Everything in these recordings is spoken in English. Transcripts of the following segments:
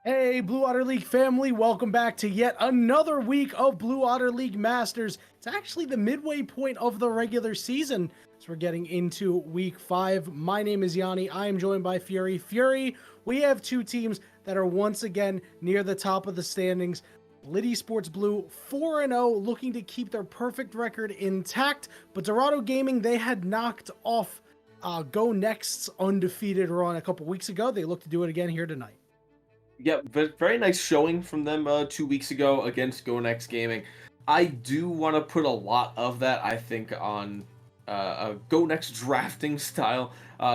Hey, Blue Otter League family, welcome back to yet another week of Blue Otter League Masters. It's actually the midway point of the regular season, so we're getting into week 5. My name is Yanni. I am joined by Fury. Fury, we have two teams that are once again near the top of the standings. LiT Esports Blue 4-0, looking to keep their perfect record intact, but Dorado Gaming, they had knocked off Go Next's undefeated run a couple weeks ago. They look to do it again here tonight. Yeah, but very nice showing from them 2 weeks ago against Go Next Gaming. I do want to put a lot of that, I think, on a Go Next drafting style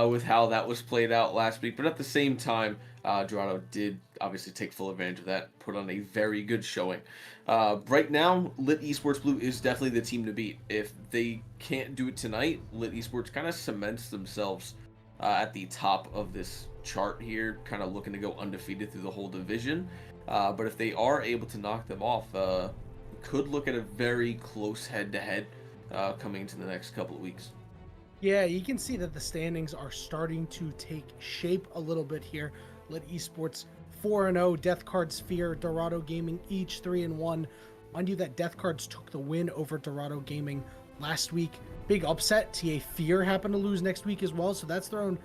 with how that was played out last week. But at the same time, Dorado did obviously take full advantage of that, put on a very good showing. Right now, LiT Esports Blue is definitely the team to beat. If they can't do it tonight, LiT Esports kind of cements themselves at the top of this chart here, kind of looking to go undefeated through the whole division. But if they are able to knock them off, could look at a very close head-to-head coming into the next couple of weeks. Yeah, you can see that the standings are starting to take shape a little bit here. LiT Esports 4-0, Death Card Sphere, Dorado Gaming each 3-1. Mind you that Death Cards took the win over Dorado Gaming last week. Big upset. TA Fear happened to lose next week as well, so that's thrown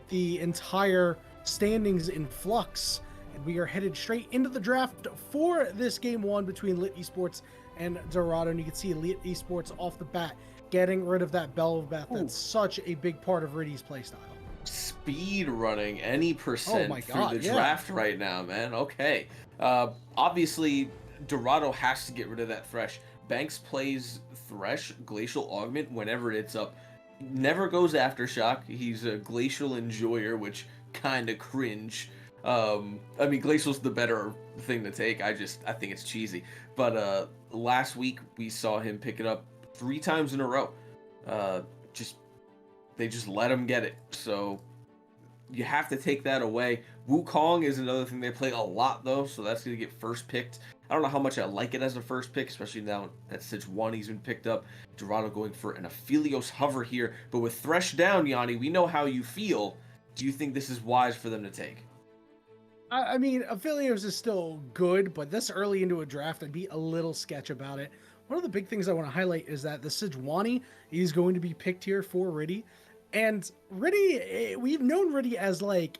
the entire standings in flux. And we are headed straight into the draft for this game 1 between LiT Esports and Dorado. And you can see LiT Esports off the bat getting rid of that Belvath. That's such a big part of Riddy's playstyle. Speed running any percent Oh my through god, the yeah. draft right now, man. Okay. Obviously, Dorado has to get rid of that Thresh. Banks plays Thresh, Glacial Augment, whenever it's up. Never goes Aftershock. He's a Glacial Enjoyer, which kind of cringe. I mean, Glacial's the better thing to take. I think it's cheesy. But last week, we saw him pick it up 3 times in a row. Just They just let him get it. So you have to take that away. Wukong is another thing they play a lot, though, so that's going to get first picked. I don't know how much I like it as a first pick, especially now that Sejuani's been picked up. Dorado going for an Aphelios hover here, but with Thresh down, Yanni, we know how you feel. Do you think this is wise for them to take? I mean, Aphelios is still good, but this early into a draft, I'd be a little sketch about it. One of the big things I want to highlight is that the Sejuani is going to be picked here for Riddy. And Riddy, we've known Riddy as like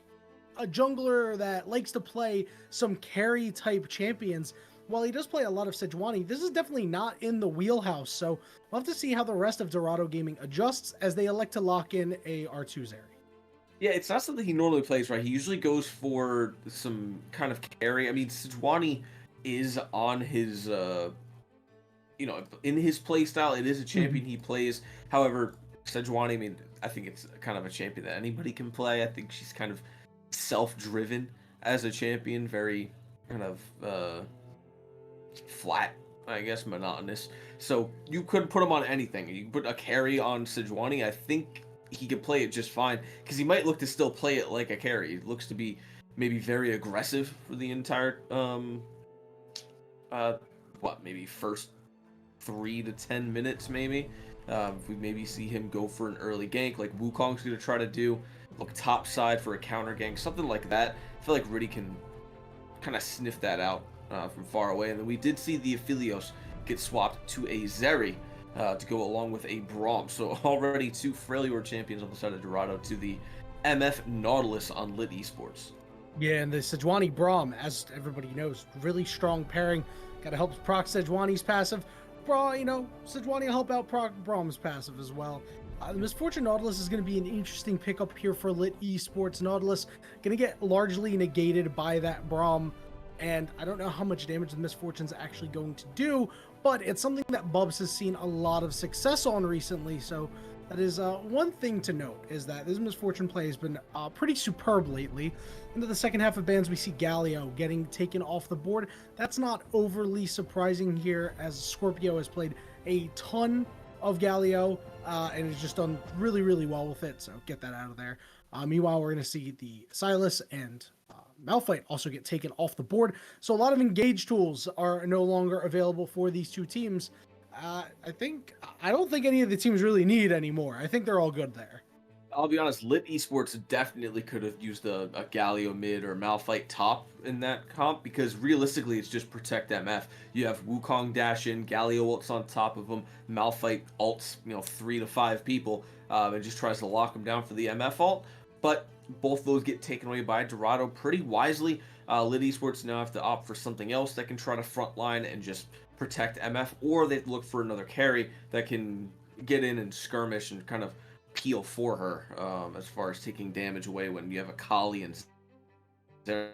a jungler that likes to play some carry type champions. While he does play a lot of Sejuani, this is definitely not in the wheelhouse. So we'll have to see how the rest of Dorado Gaming adjusts as they elect to lock in a R2 Zeri. Yeah, it's not something he normally plays, right? He usually goes for some kind of carry. I mean, Sejuani is on his, in his play style. It is a champion he plays. However, Sejuani, I mean, I think it's kind of a champion that anybody can play. I think she's kind of self-driven as a champion, very kind of flat, I guess, monotonous. So you could put him on anything. You put a carry on Sejuani, I think he could play it just fine because he might look to still play it like a carry. He looks to be maybe very aggressive for the entire maybe first 3 to 10 minutes maybe. We maybe see him go for an early gank like Wukong's going to try to do, look top side for a counter gank, something like that. I feel like Riddy can kind of sniff that out from far away. And then we did see the Aphelios get swapped to a Zeri to go along with a Braum. So already 2 Freljord champions on the side of Dorado to the MF Nautilus on LiT Esports. Yeah, and the Sejuani Braum, as everybody knows, really strong pairing. Got to help proc Sejuani's passive. Sejuani will help out proc Braum's passive as well. The Misfortune Nautilus is going to be an interesting pickup here for LiT Esports. Nautilus going to get largely negated by that Braum, and I don't know how much damage the Misfortune's actually going to do, but it's something that Bubs has seen a lot of success on recently, so that is one thing to note, is that this Misfortune play has been pretty superb lately. Into the second half of bans, we see Galio getting taken off the board. That's not overly surprising here, as Scorpio has played a ton of Galio and has just done really, really well with it, so get that out of there. Meanwhile, we're going to see the Silas and Malphite also get taken off the board. So a lot of engage tools are no longer available for these two teams. I don't think any of the teams really need anymore. I think they're all good there. I'll be honest, Lit Esports definitely could have used a Galio mid or Malphite top in that comp because realistically it's just protect MF. You have Wukong dash in, Galio ults on top of him, Malphite ults, 3 to 5 people, and just tries to lock him down for the MF ult. But both those get taken away by Dorado pretty wisely. Lit Esports now have to opt for something else that can try to frontline and just protect MF, or they look for another carry that can get in and skirmish and kind of peel for her as far as taking damage away when you have a Kali and Zeri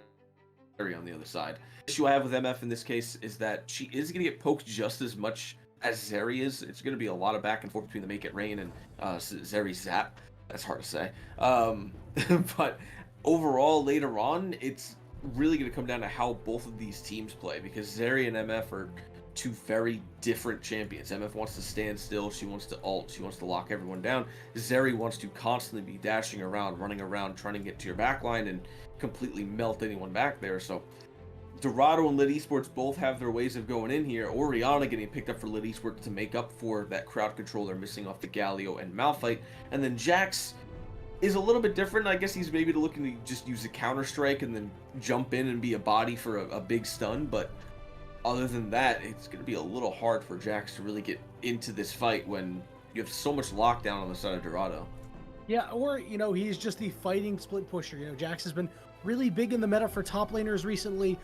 on the other side. The issue I have with MF in this case is that she is going to get poked just as much as Zeri is. It's going to be a lot of back and forth between the Make It Rain and Zeri Zap. That's hard to say. But overall, later on, it's really going to come down to how both of these teams play because Zeri and MF are two very different champions. MF wants to stand still, she wants to ult, she wants to lock everyone down. Zeri wants to constantly be dashing around, running around, trying to get to your backline and completely melt anyone back there. So Dorado and Lit Esports both have their ways of going in here. Orianna getting picked up for Lit Esports to make up for that crowd control they're missing off the Galio and Malphite. And then Jax is a little bit different. I guess he's maybe looking to just use a counter-strike and then jump in and be a body for a big stun, but other than that, it's going to be a little hard for Jax to really get into this fight when you have so much lockdown on the side of Dorado. Yeah, or, he's just the fighting split pusher. Jax has been really big in the meta for top laners recently.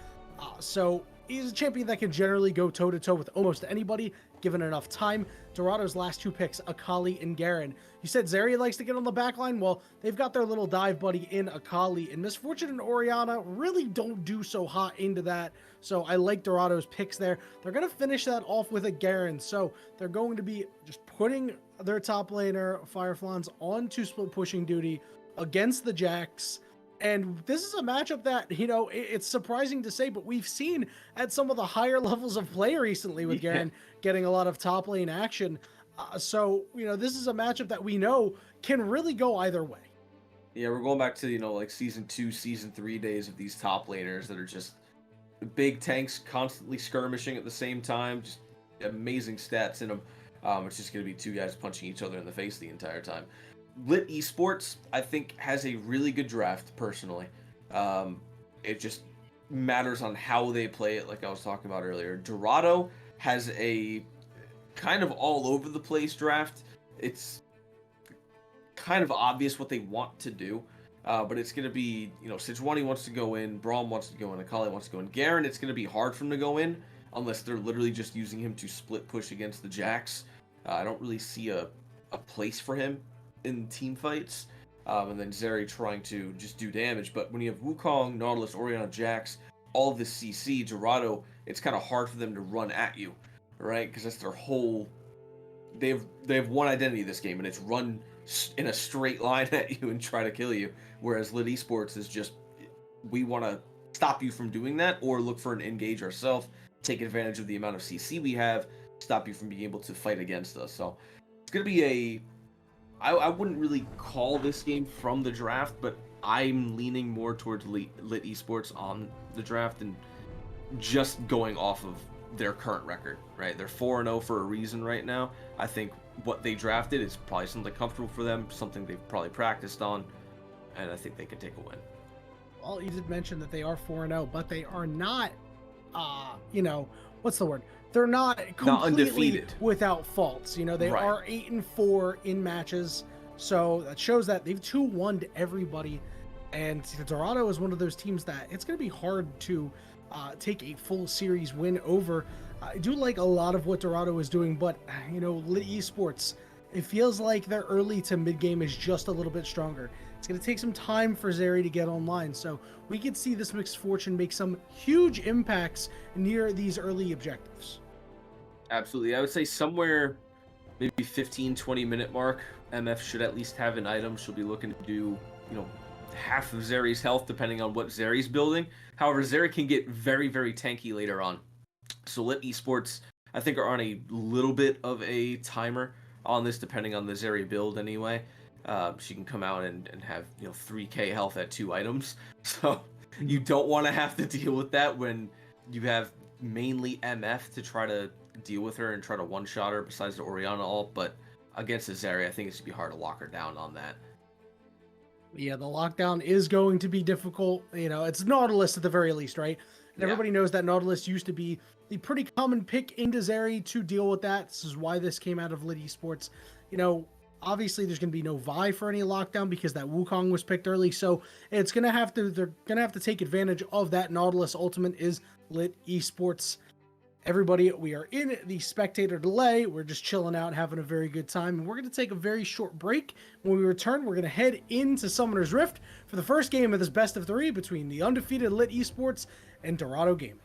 So he's a champion that can generally go toe-to-toe with almost anybody, given enough time. Dorado's last 2 picks, Akali and Garen. You said Zeri likes to get on the backline. Well, they've got their little dive buddy in Akali, and Miss Fortune and Orianna really don't do so hot into that. So I like Dorado's picks there. They're going to finish that off with a Garen. So they're going to be just putting their top laner, Fireflans, onto split pushing duty against the Jax. And this is a matchup that, it's surprising to say, but we've seen at some of the higher levels of play recently with Garen getting a lot of top lane action. So, this is a matchup that we know can really go either way. Yeah, we're going back to, like Season 2, Season 3 days of these top laners that are just big tanks constantly skirmishing at the same time. Just amazing stats in them. It's just going to be 2 guys punching each other in the face the entire time. Lit Esports, I think, has a really good draft, personally. It just matters on how they play it, like I was talking about earlier. Dorado has a kind of all over the place draft. It's kind of obvious what they want to do, but it's going to be, Sejuani wants to go in, Braum wants to go in, Akali wants to go in. Garen, it's going to be hard for him to go in, unless they're literally just using him to split push against the Jax. I don't really see a place for him in team fights, and then Zeri trying to just do damage. But when you have Wukong, Nautilus, Orianna, Jax, all of this CC, Dorado, it's kind of hard for them to run at you, right? Because that's their whole... They have one identity this game, and it's run in a straight line at you and try to kill you. Whereas Lit Esports is just, we want to stop you from doing that, or look for an engage ourselves, take advantage of the amount of CC we have, stop you from being able to fight against us. So it's going to be I wouldn't really call this game from the draft, but I'm leaning more towards Lit Esports on the draft and just going off of their current record, right? They're 4-0 for a reason right now. I think what they drafted is probably something comfortable for them, something they've probably practiced on, and I think they can take a win. Well, you did mention that they are 4-0, but they are not, what's the word? They're not completely undefeated without faults. They right. are 8-4 in matches, so that shows that they've 2-1'd everybody. And Dorado is one of those teams that it's going to be hard to take a full series win over. I do like a lot of what Dorado is doing, but Lit Esports, it feels like their early to mid game is just a little bit stronger. It's going to take some time for Zeri to get online, so we could see this Mixed Fortune make some huge impacts near these early objectives. Absolutely. I would say somewhere maybe 15-20 minute mark, MF should at least have an item. She'll be looking to do, half of Zeri's health depending on what Zeri's building. However, Zeri can get very, very tanky later on. So Lit Esports, I think, are on a little bit of a timer on this depending on the Zeri build anyway. She can come out and have 3k health at 2 items. So you don't want to have to deal with that when you have mainly MF to try to deal with her and try to one-shot her besides the Orianna ult. But against the Zeri, I think it's going to be hard to lock her down on that. Yeah, the lockdown is going to be difficult. You know, it's Nautilus at the very least, right? And Yeah. everybody knows that Nautilus used to be the pretty common pick in Desert to deal with that. This is why this came out of LiT Esports. You know, obviously there's going to be no Vi for any lockdown because that Wukong was picked early. So it's going to have to, they're going to have to take advantage of that. Nautilus Ultimate is LiT Esports. Everybody, we are in the spectator delay. We're just chilling out, having a very good time. And we're going to take a very short break. When we return, we're going to head into Summoner's Rift for the first game of this best of three between the undefeated LiT Esports and Dorado Gaming.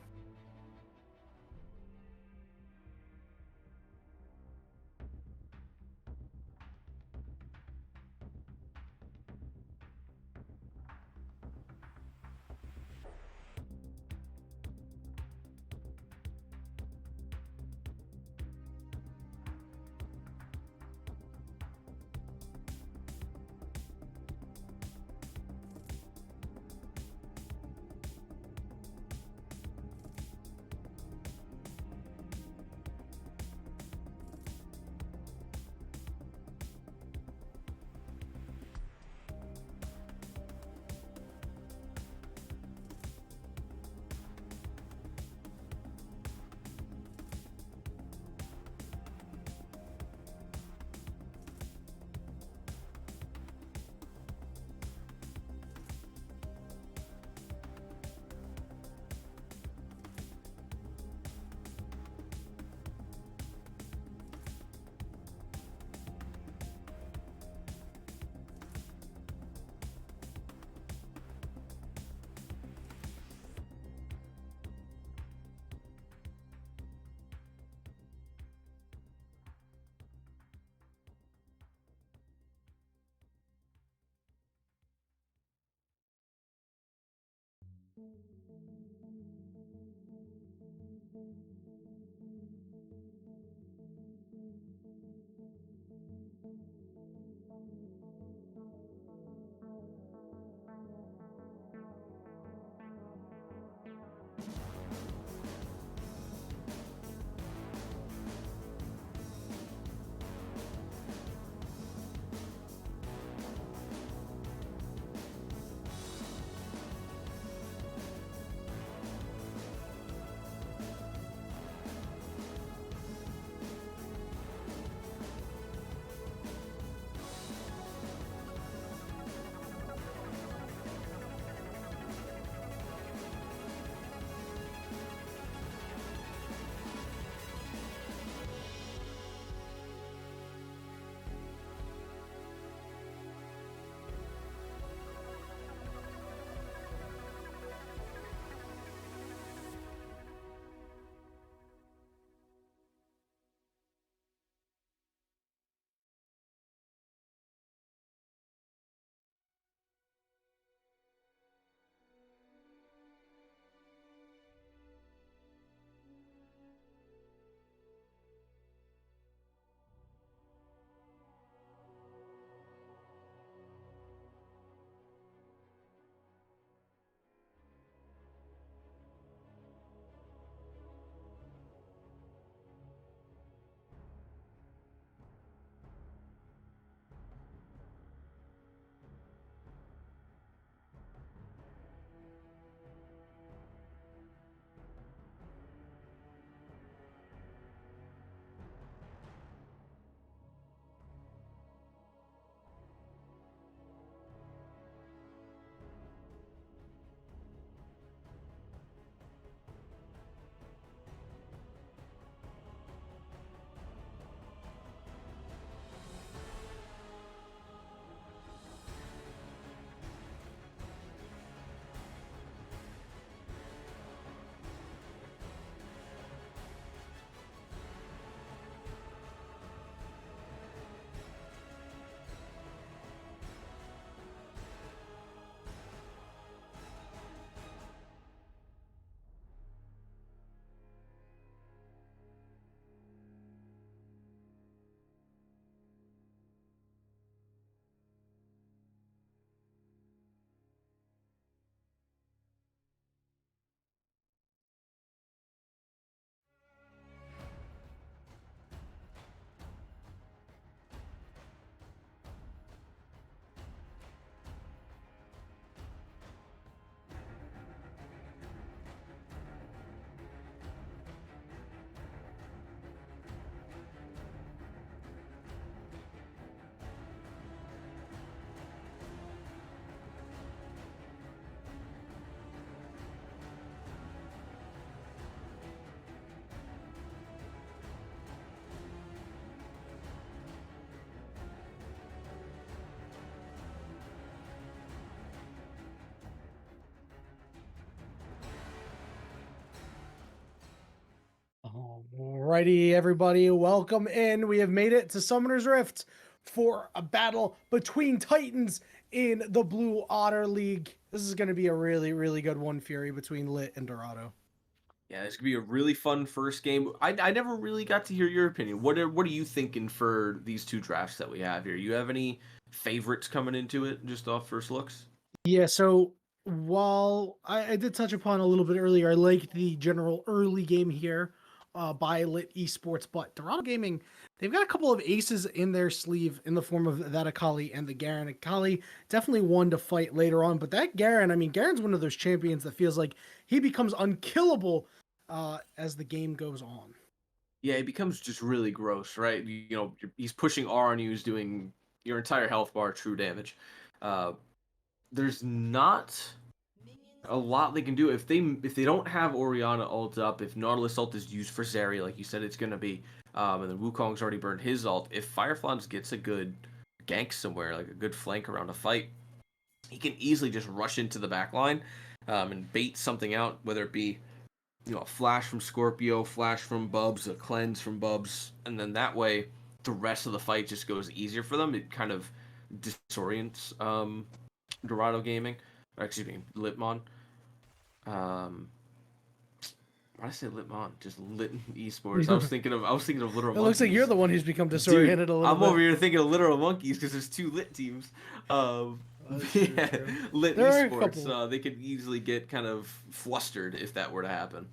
Alrighty, everybody, welcome in. We have made it to Summoner's Rift for a battle between Titans in the Blue Otter League. This is going to be a really, really good one, Fury, between Lit and Dorado. Yeah, this could be a really fun first game. I never really got to hear your opinion. What are you thinking for these two drafts that we have here? You have any favorites coming into it just off first looks? Yeah, so while I did touch upon a little bit earlier, I liked the general early game here by Lit Esports, but Dorado Gaming, they've got a couple of aces in their sleeve in the form of that Akali and the Garen. Akali definitely one to fight later on, but that Garen, I mean, Garen's one of those champions that feels like he becomes unkillable as the game goes on. Yeah, it becomes just really gross, right? He's pushing R on you, he's doing your entire health bar true damage. Uh, there's not a lot they can do if they don't have Orianna ult up. If Nautilus ult is used for Zeri, like you said it's gonna be, and then Wukong's already burned his ult. If Fireflans gets a good gank somewhere, like a good flank around a fight, he can easily just rush into the back line and bait something out, whether it be a flash from Scorpio, flash from Bubs, a cleanse from Bubs, and then that way the rest of the fight just goes easier for them. It kind of disorients Dorado Gaming, or excuse me, Litmon. Why did I say Litmon? Just Lit Esports. I was thinking of literal. It looks like you're the one who's become disoriented a little I'm bit. over here thinking of literal monkeys because there's two Lit teams. Yeah, Lit Esports. They could easily get kind of flustered if that were to happen.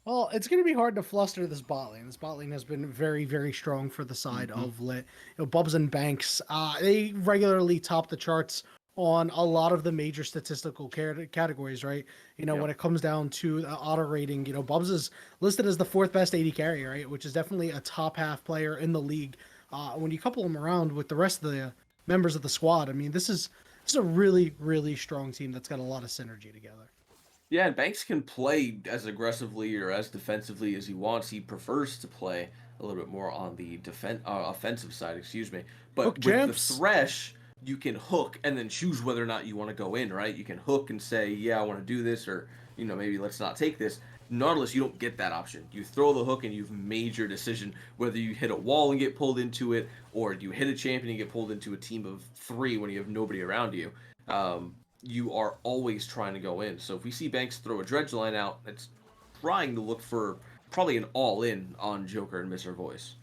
Well, it's going to be hard to fluster this bot lane. This bot lane has been very, very strong for the side of Lit. Bubs and Banks, they regularly top the charts on a lot of the major statistical categories, right? When it comes down to the auto rating, Bubs is listed as the fourth best AD carry, right? Which is definitely a top half player in the league. When you couple him around with the rest of the members of the squad, I mean, this is a really, really strong team that's got a lot of synergy together. Yeah, and Banks can play as aggressively or as defensively as he wants. He prefers to play a little bit more on the offensive side, excuse me. But with the Thresh, you can hook and then choose whether or not you want to go in, right? You can hook and say, yeah, I want to do this, or, maybe let's not take this. Nautilus, you don't get that option. You throw the hook and you've made your decision whether you hit a wall and get pulled into it, or you hit a champion and get pulled into a team of 3 when you have nobody around you. You are always trying to go in. So if we see Banks throw a dredge line out, it's trying to look for probably an all-in on Joker and Mr. Voice.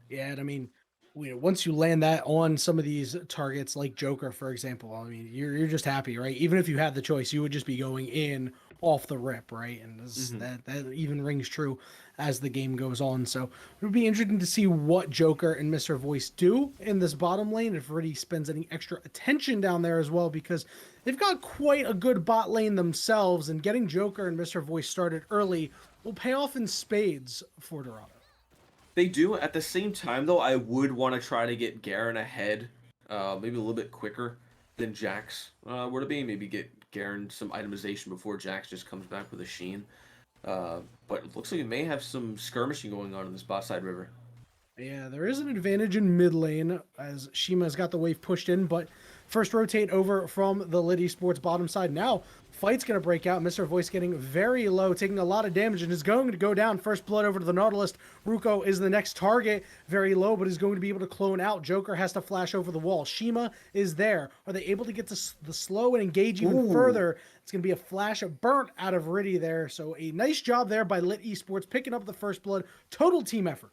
Yeah, and I mean, once you land that on some of these targets like Joker, for example, I mean, you're just happy, right? Even if you had the choice, you would just be going in off the rip, right? And that even rings true as the game goes on. So it would be interesting to see what Joker and Mr. Voice do in this bottom lane, if Riddy spends any extra attention down there as well, because they've got quite a good bot lane themselves, and getting Joker and Mr. Voice started early will pay off in spades for Dorado. They do. At the same time, though, I would want to try to get Garen ahead, maybe a little bit quicker than Jax were to be. Maybe get Garen some itemization before Jax just comes back with a Sheen. But it looks like we may have some skirmishing going on in this bot side river. Yeah, there is an advantage in mid lane as Shima's got the wave pushed in, but first rotate over from the LiT Esports bottom side. Now, fight's going to break out. Mr. Voice getting very low, taking a lot of damage, and is going to go down. First blood over to the Nautilus. Ruko is the next target, very low, but is going to be able to clone out. Joker has to flash over the wall. Shima is there. Are they able to get to the slow and engage even further? It's going to be a flash of burnt out of Riddy there. So a nice job there by LiT Esports, picking up the first blood. Total team effort.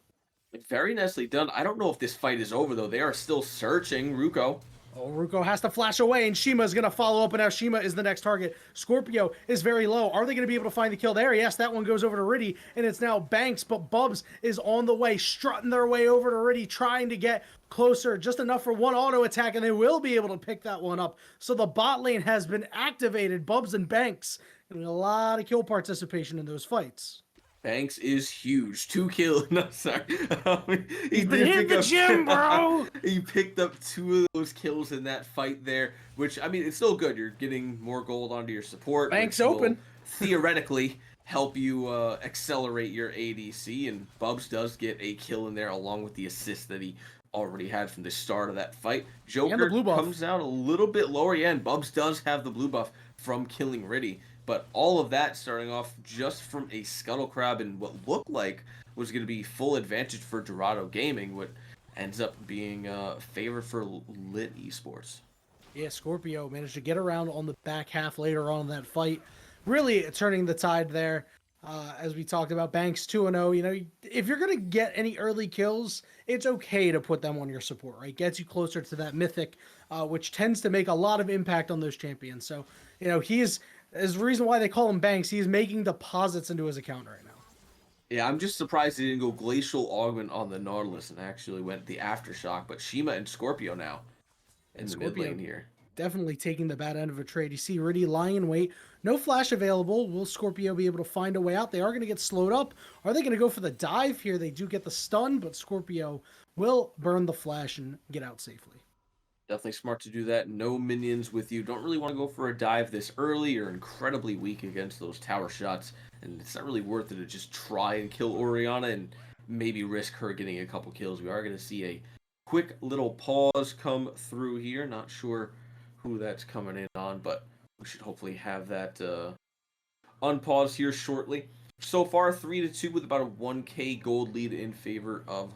Very nicely done. I don't know if this fight is over, though. They are still searching Ruko. Oh, Ruko has to flash away, and Shima is going to follow up, and now Shima is the next target. Scorpio is very low. Are they going to be able to find the kill there? Yes, that one goes over to Riddy, and it's now Banks, but Bubs is on the way, strutting their way over to Riddy, trying to get closer, just enough for one auto attack, and they will be able to pick that one up. So the bot lane has been activated. Bubs and Banks getting a lot of kill participation in those fights. Banks is huge. 2 kills. No, sorry. He's been hitting the gym, bro. He picked up 2 of those kills in that fight there, which, I mean, it's still good. You're getting more gold onto your support. Banks open. Theoretically help you accelerate your ADC, and Bubs does get a kill in there along with the assist that he already had from the start of that fight. Joker comes out a little bit lower, yeah, and Bubs does have the blue buff from killing Riddy. But all of that starting off just from a Scuttle Crab and what looked like was going to be full advantage for Dorado Gaming, what ends up being favored for LiT Esports. Yeah, Scorpio managed to get around on the back half later on in that fight, really turning the tide there. As we talked about, Banks 2-0. You know, if you're gonna get any early kills, it's okay to put them on your support, right? Gets you closer to that mythic, which tends to make a lot of impact on those champions. So, you know, is the reason why they call him Banks. He's making deposits into his account right now. Yeah, I'm just surprised he didn't go Glacial Augment on the Nautilus and actually went the Aftershock. But Shima and Scorpio now in And the mid Scorpio lane here. definitely taking the bad end of a trade. You see Riddy lying in wait. No flash available. Will Scorpio be able to find a way out? They are going to get slowed up. Are they going to go for the dive here? They do get the stun, but Scorpio will burn the flash and get out safely. Definitely smart to do that. No minions with you. Don't really want to go for a dive this early. You're incredibly weak against those tower shots, and it's not really worth it to just try and kill Oriana and maybe risk her getting a couple kills. We are going to see a quick little pause come through here. Not sure who that's coming in on, but we should hopefully have that unpause here shortly. So far, 3-2 with about a 1K gold lead in favor of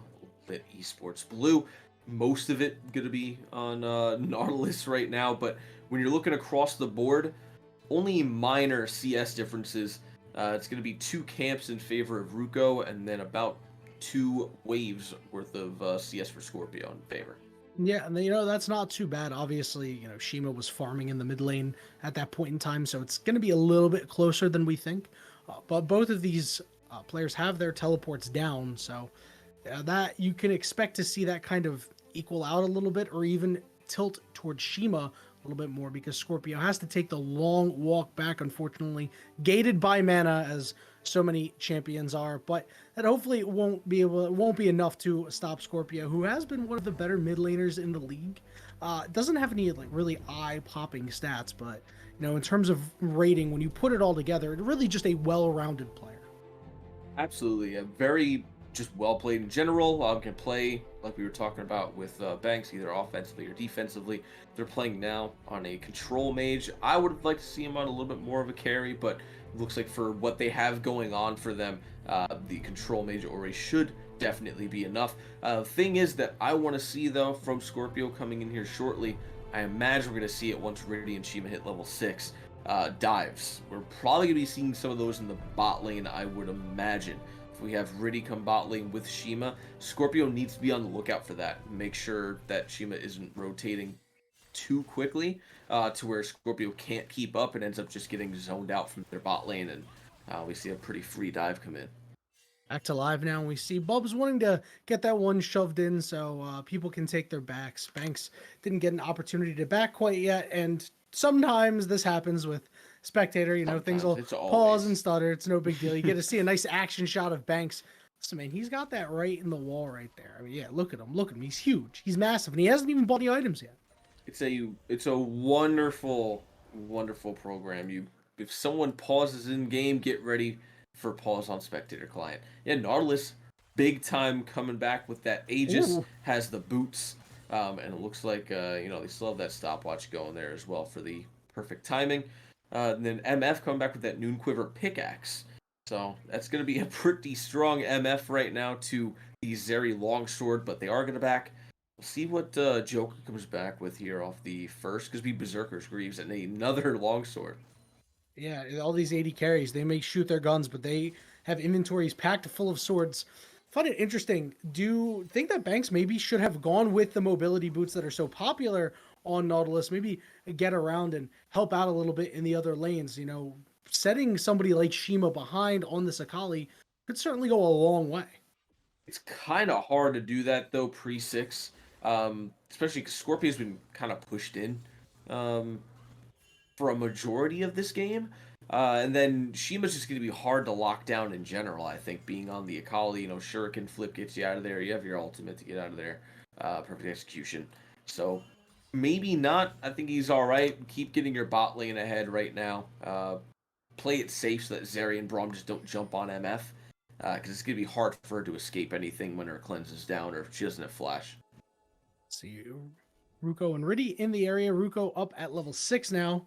LiT Esports Blue. Most of it going to be on Nautilus right now, but when you're looking across the board, only minor CS differences. It's going to be 2 camps in favor of Ruko, and then about 2 waves worth of CS for Scorpio in favor. Yeah, and you know, that's not too bad. Obviously, you know, Shima was farming in the mid lane at that point in time, so it's going to be a little bit closer than we think. But both of these players have their teleports down, so that you can expect to see that kind of equal out a little bit, or even tilt towards Shima a little bit more, because Scorpio has to take the long walk back, unfortunately, gated by mana as so many champions are. But that hopefully it won't be enough to stop Scorpio, who has been one of the better mid laners in the league. Doesn't have any like really eye popping stats, but you know, in terms of rating, when you put it all together, it's really just a well-rounded player. Absolutely, a very just well played in general. Can play like we were talking about with Banks, either offensively or defensively. They're playing now on a control mage. I would have liked to see him on a little bit more of a carry, but it looks like for what they have going on for them, the control mage already should definitely be enough. Thing is that I want to see though from Scorpio coming in here shortly. I imagine we're going to see it once Riddy and Shima hit level 6. Dives. We're probably going to be seeing some of those in the bot lane, I would imagine. If we have Riddy come bot lane with Shima, Scorpio needs to be on the lookout for that. Make sure that Shima isn't rotating too quickly to where Scorpio can't keep up and ends up just getting zoned out from their bot lane, and we see a pretty free dive come in. Back to live now, and we see Bubs wanting to get that one shoved in so people can take their backs. Banks didn't get an opportunity to back quite yet, and sometimes this happens with Spectator. You know, Sometimes, things will it's pause always. and stutter. It's no big deal. You get to see a nice action shot of Banks. So, man, he's got that right in the wall right there. I mean, yeah, look at him. Look at him. He's huge. He's massive, and he hasn't even bought the items yet. It's a wonderful program. If someone pauses in game, get ready for pause on spectator client. Yeah, Nautilus, big time coming back with that Aegis, Ooh. has the boots, and it looks like they still have that stopwatch going there as well for the perfect timing. And then MF coming back with that Noon Quiver pickaxe. So that's going to be a pretty strong MF right now to the Zeri longsword, but they are going to back. We'll see what Joker comes back with here off the first, because we Berserker's Greaves and another longsword. Yeah, all these 80 carries, they may shoot their guns, but they have inventories packed full of swords. Find it interesting. Do you think that Banks maybe should have gone with the mobility boots that are so popular on Nautilus? Maybe get around and help out a little bit in the other lanes. You know, setting somebody like Shima behind on this Akali could certainly go a long way. It's kind of hard to do that though pre-6, especially because Scorpio's been kind of pushed in um, for a majority of this game. And then Shima's just going to be hard to lock down in general, I think, being on the Akali. Shuriken flip gets you out of there. You have your ultimate to get out of there. Perfect execution. So maybe not. I think he's all right. Keep getting your bot lane ahead right now. Play it safe so that Zeri and Braum just don't jump on MF. Because it's going to be hard for her to escape anything when her cleanse is down or if she doesn't have flash. See Ruko and Riddy in the area. Ruko up at level 6 now.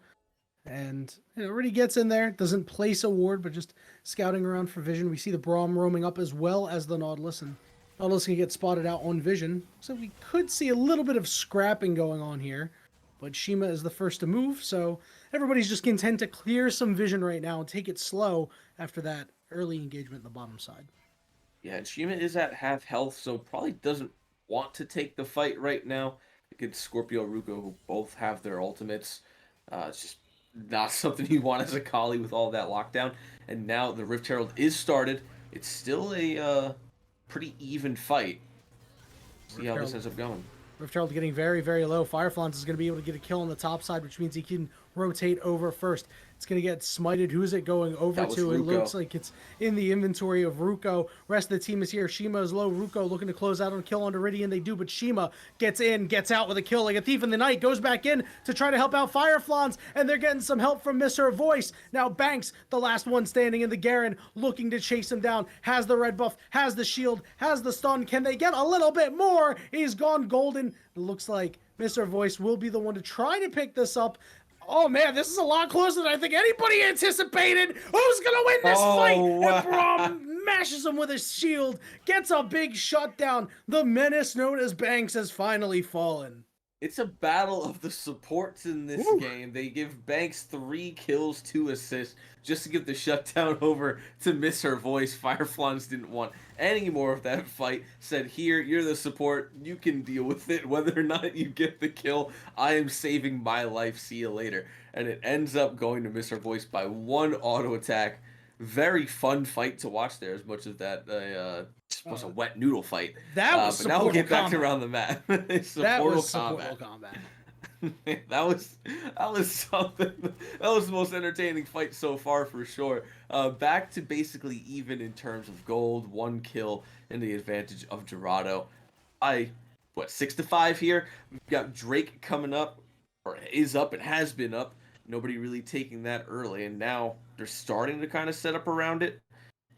And already gets in there, doesn't place a ward, but just scouting around for vision. We see the Braum roaming up as well as the Nautilus, and Nautilus can get spotted out on vision. So we could see a little bit of scrapping going on here, but Shima is the first to move, so everybody's just content to clear some vision right now and take it slow after that early engagement in the bottom side. Yeah, and Shima is at half health, so probably doesn't want to take the fight right now against Scorpio Ruko, who both have their ultimates. It's just not something you want as a Kali with all that lockdown. And now the Rift Herald is started. It's still a pretty even fight. See how this ends up going. Rift Herald getting very, very low. Fireflans is going to be able to get a kill on the top side, which means he can rotate over first. It's going to get smited. Who's it going over to? It looks like it's in the inventory of Ruko. Rest of the team is here. Shima is low. Ruko looking to close out on a kill on Iridian. They do, but Shima gets in, gets out with a kill like a thief in the night, goes back in to try to help out Fireflans, and they're getting some help from Miss Her Voice. Now Banks, the last one standing in the Garen, looking to chase him down, has the red buff, has the shield, has the stun. Can they get a little bit more? He's gone golden. It looks like Miss Her Voice will be the one to try to pick this up. Oh man, this is a lot closer than I think anybody anticipated. Who's gonna win this fight? Wow. And Braum mashes him with his shield, gets a big shutdown. The menace known as Banks has finally fallen. It's a battle of the supports in this game. They give Banks 3 kills, 2 assists, just to give the shutdown over to Miss Her Voice. Fireflans didn't want any more of that fight. Said, here, you're the support. You can deal with it. Whether or not you get the kill, I am saving my life. See you later. And it ends up going to Miss Her Voice by 1 auto attack. Very fun fight to watch there, as much as that was a wet noodle fight. That was but now we'll get back to around the map. That was supportal combat. that was something. That was the most entertaining fight so far for sure. Back to basically even in terms of gold, 1 kill and the advantage of Dorado. 6-5 here. We've got Drake coming up, or is up and has been up. Nobody really taking that early, and now they're starting to kind of set up around it.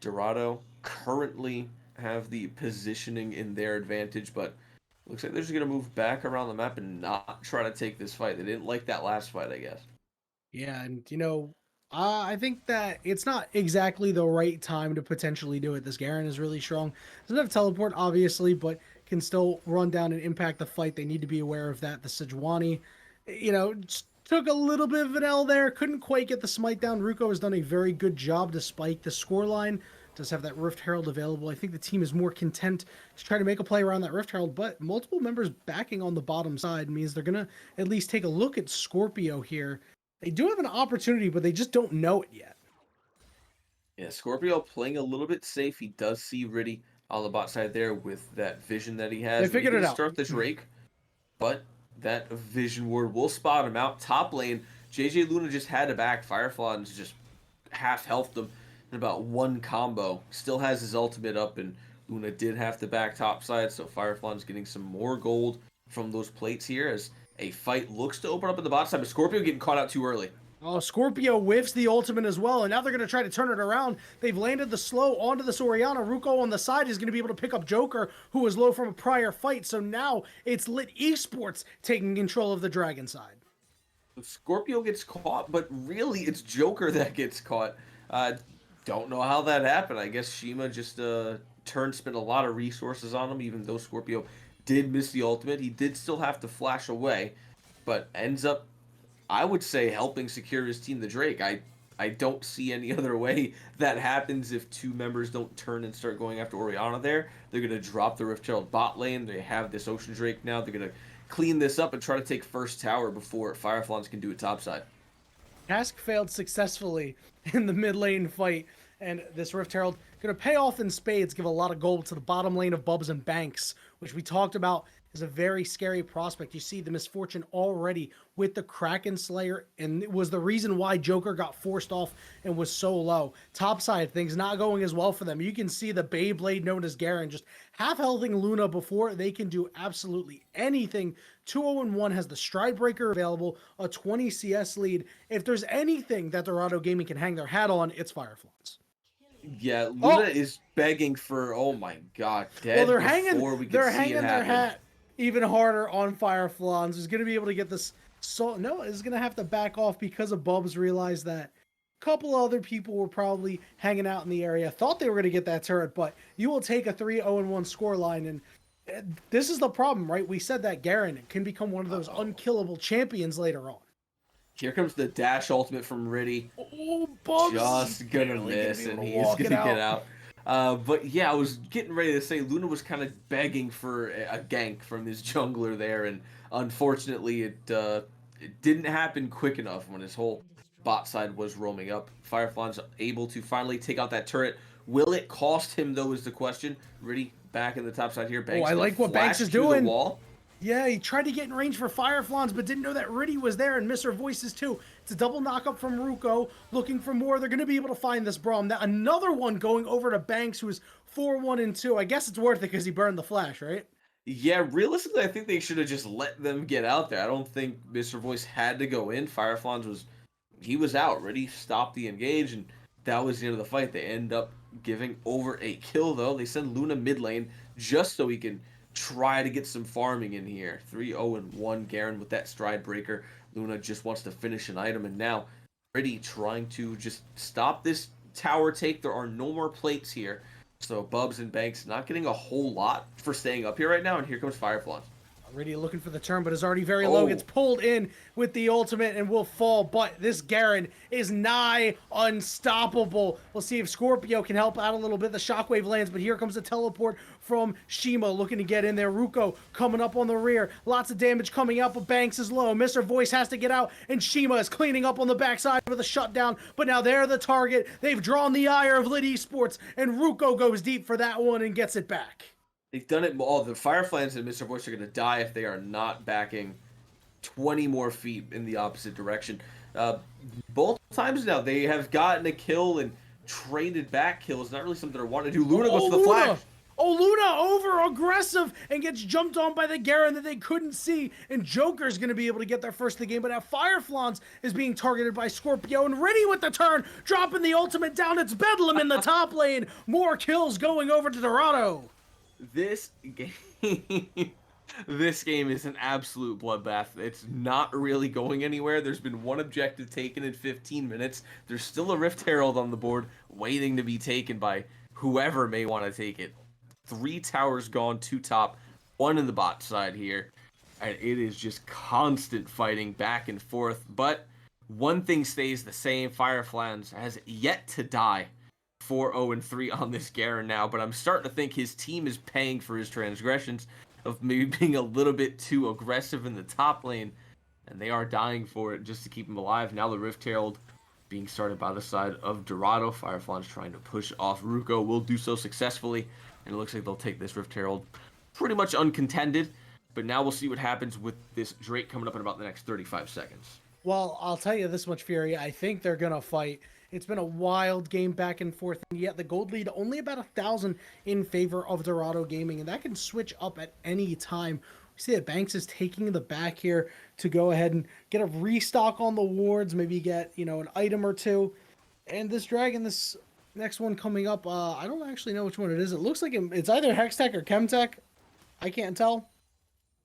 Dorado currently have the positioning in their advantage, but looks like they're just going to move back around the map and not try to take this fight. They didn't like that last fight, I guess. Yeah, and I think that it's not exactly the right time to potentially do it. This Garen is really strong. Doesn't have teleport, obviously, but can still run down and impact the fight. They need to be aware of that. The Sejuani, took a little bit of an L there. Couldn't quite get the smite down. Ruko has done a very good job to spike the scoreline. Does have that Rift Herald available. I think the team is more content to try to make a play around that Rift Herald, but multiple members backing on the bottom side means they're going to at least take a look at Scorpio here. They do have an opportunity, but they just don't know it yet. Yeah, Scorpio playing a little bit safe. He does see Riddy on the bot side there with that vision that he has. They figured it out. Start the Drake, but that vision ward will spot him out. Top lane, JJ Luna just had to back. Fireflans just half healthed him in about 1 combo. Still has his ultimate up, and Luna did have to back top side, so Fireflans getting some more gold from those plates here as a fight looks to open up at the bot side, but Scorpio getting caught out too early. Oh, Scorpio whiffs the ultimate as well, and now they're going to try to turn it around. They've landed the slow onto the Orianna. Ruko on the side is going to be able to pick up Joker, who was low from a prior fight, so now it's LiT Esports taking control of the Dragon side. Scorpio gets caught, but really it's Joker that gets caught. Don't know how that happened. I guess Shima just spent a lot of resources on him, even though Scorpio did miss the ultimate. He did still have to flash away, but ends up, I would say, helping secure his team, the Drake. I don't see any other way that happens if 2 members don't turn and start going after Orianna there. They're going to drop the Rift Herald bot lane. They have this Ocean Drake now. They're going to clean this up and try to take first tower before Fireflans can do it topside. Task failed successfully in the mid lane fight, and this Rift Herald going to pay off in spades, give a lot of gold to the bottom lane of Bubs and Banks, which we talked about is a very scary prospect. You see the misfortune already with the Kraken Slayer, and it was the reason why Joker got forced off and was so low. Topside, things not going as well for them. You can see the Beyblade known as Garen just half-healthing Luna before they can do absolutely anything. 2-0-1 has the Stride Breaker available, a 20 CS lead. If there's anything that Dorado Gaming can hang their hat on, it's Fireflans. Yeah, Luna is begging for, oh my god, dead. Well, they're hanging their hat even harder on Fireflans, who's going to be able to get this So no, is going to have to back off because of Bubs realized that a couple other people were probably hanging out in the area, thought they were going to get that turret, but you will take a 3-0-1 score line. And this is the problem, right? We said that Garen can become one of those unkillable champions later on. Here comes the dash ultimate from Riddy. Oh, Bubs! Just gonna miss, and he is gonna get out. But yeah, I was getting ready to say Luna was kind of begging for a gank from his jungler there, and unfortunately it didn't happen quick enough when his whole bot side was roaming up. Firefly's able to finally take out that turret. Will it cost him though is the question. Riddy back in the top side here. Banks I like what Banks is doing. The wall. Yeah, he tried to get in range for Fireflans, but didn't know that Riddy was there, and Mr. Voices too. It's a double knockup from Ruko, looking for more. They're going to be able to find this Braum. Now, another one going over to Banks, who is 4-1-2. I guess it's worth it because he burned the flash, right? Yeah, realistically, I think they should have just let them get out there. I don't think Mr. Voice had to go in. Fireflans was out. Riddy stopped the engage, and that was the end of the fight. They end up giving over a kill, though. They send Luna mid lane just so he can try to get some farming in here. 3-0-1 Garen with that stride breaker. Luna just wants to finish an item, and now Riddy trying to just stop this tower take. There are no more plates here, so Bubs and Banks not getting a whole lot for staying up here right now, and here comes Fireflies. Riddy looking for the turn, but is already very low. Gets pulled in with the ultimate and will fall, but this Garen is nigh unstoppable. We'll see if Scorpio can help out a little bit. The shockwave lands, but here comes the teleport from Shima looking to get in there. Ruko coming up on the rear. Lots of damage coming out, but Banks is low. Mr. Voice has to get out, and Shima is cleaning up on the backside with a shutdown, but now they're the target. They've drawn the ire of LiT Esports, and Ruko goes deep for that one and gets it back. They've done it all. The Fireflies and Mr. Voice are going to die if they are not backing 20 more feet in the opposite direction. Both times now, they have gotten a kill and traded back kills. Not really something I want to do. Luna goes to the flash. Oh, Luna over aggressive and gets jumped on by the Garen that they couldn't see. And Joker's going to be able to get their first of the game. But now Fireflans is being targeted by Scorpio. And Riddy with the turn, dropping the ultimate down. It's Bedlam in the top lane. More kills going over to Dorado. This game is an absolute bloodbath. It's not really going anywhere. There's been one objective taken in 15 minutes. There's still a Rift Herald on the board waiting to be taken by whoever may want to take it. 3 towers gone, 2 top, 1 in the bot side here. And it is just constant fighting back and forth. But one thing stays the same. Fireflans has yet to die. 4-0-3 on this Garen now, but I'm starting to think his team is paying for his transgressions of maybe being a little bit too aggressive in the top lane, and they are dying for it just to keep him alive. Now the Rift Herald being started by the side of Dorado. Firefly's trying to push off Ruko, will do so successfully, and it looks like they'll take this Rift Herald pretty much uncontended, but now we'll see what happens with this Drake coming up in about the next 35 seconds. Well, I'll tell you this much, Fury. I think they're going to fight. It's been a wild game back and forth, and yet the gold lead only about 1,000 in favor of Dorado Gaming, and that can switch up at any time. We see that Banks is taking the back here to go ahead and get a restock on the wards, maybe get, an item or two. And this dragon, this next one coming up, I don't actually know which one it is. It looks like it's either Hextech or Chemtech. I can't tell.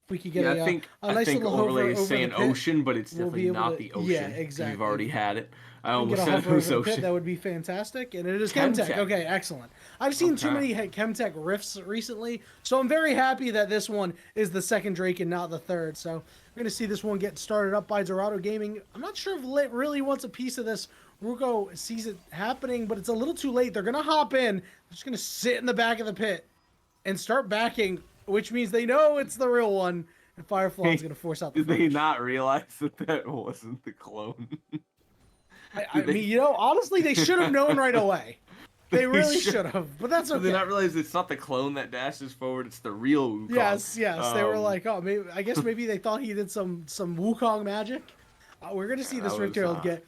We could get I think little overlay is saying ocean, but it's definitely not the ocean. Yeah, exactly. We've already had it. I almost get a said it was hover over the ocean. pit, that would be fantastic, and it is Chemtech. Okay, excellent. I've seen too many Chemtech riffs recently, so I'm very happy that this one is the second Drake and not the third. So we're going to see this one get started up by Dorado Gaming. I'm not sure if LiT really wants a piece of this. Ruko sees it happening, but it's a little too late. They're going to hop in. They're just going to sit in the back of the pit and start backing, which means they know it's the real one, and Firefly's going to force out the Did they not realize that wasn't the clone? I mean, honestly, they should have known right away. They really should have, but that's okay. Did they not realize it's not the clone that dashes forward, it's the real Wukong? Yes. They were like, oh, maybe they thought he did some Wukong magic. We're going to see this Rift Herald get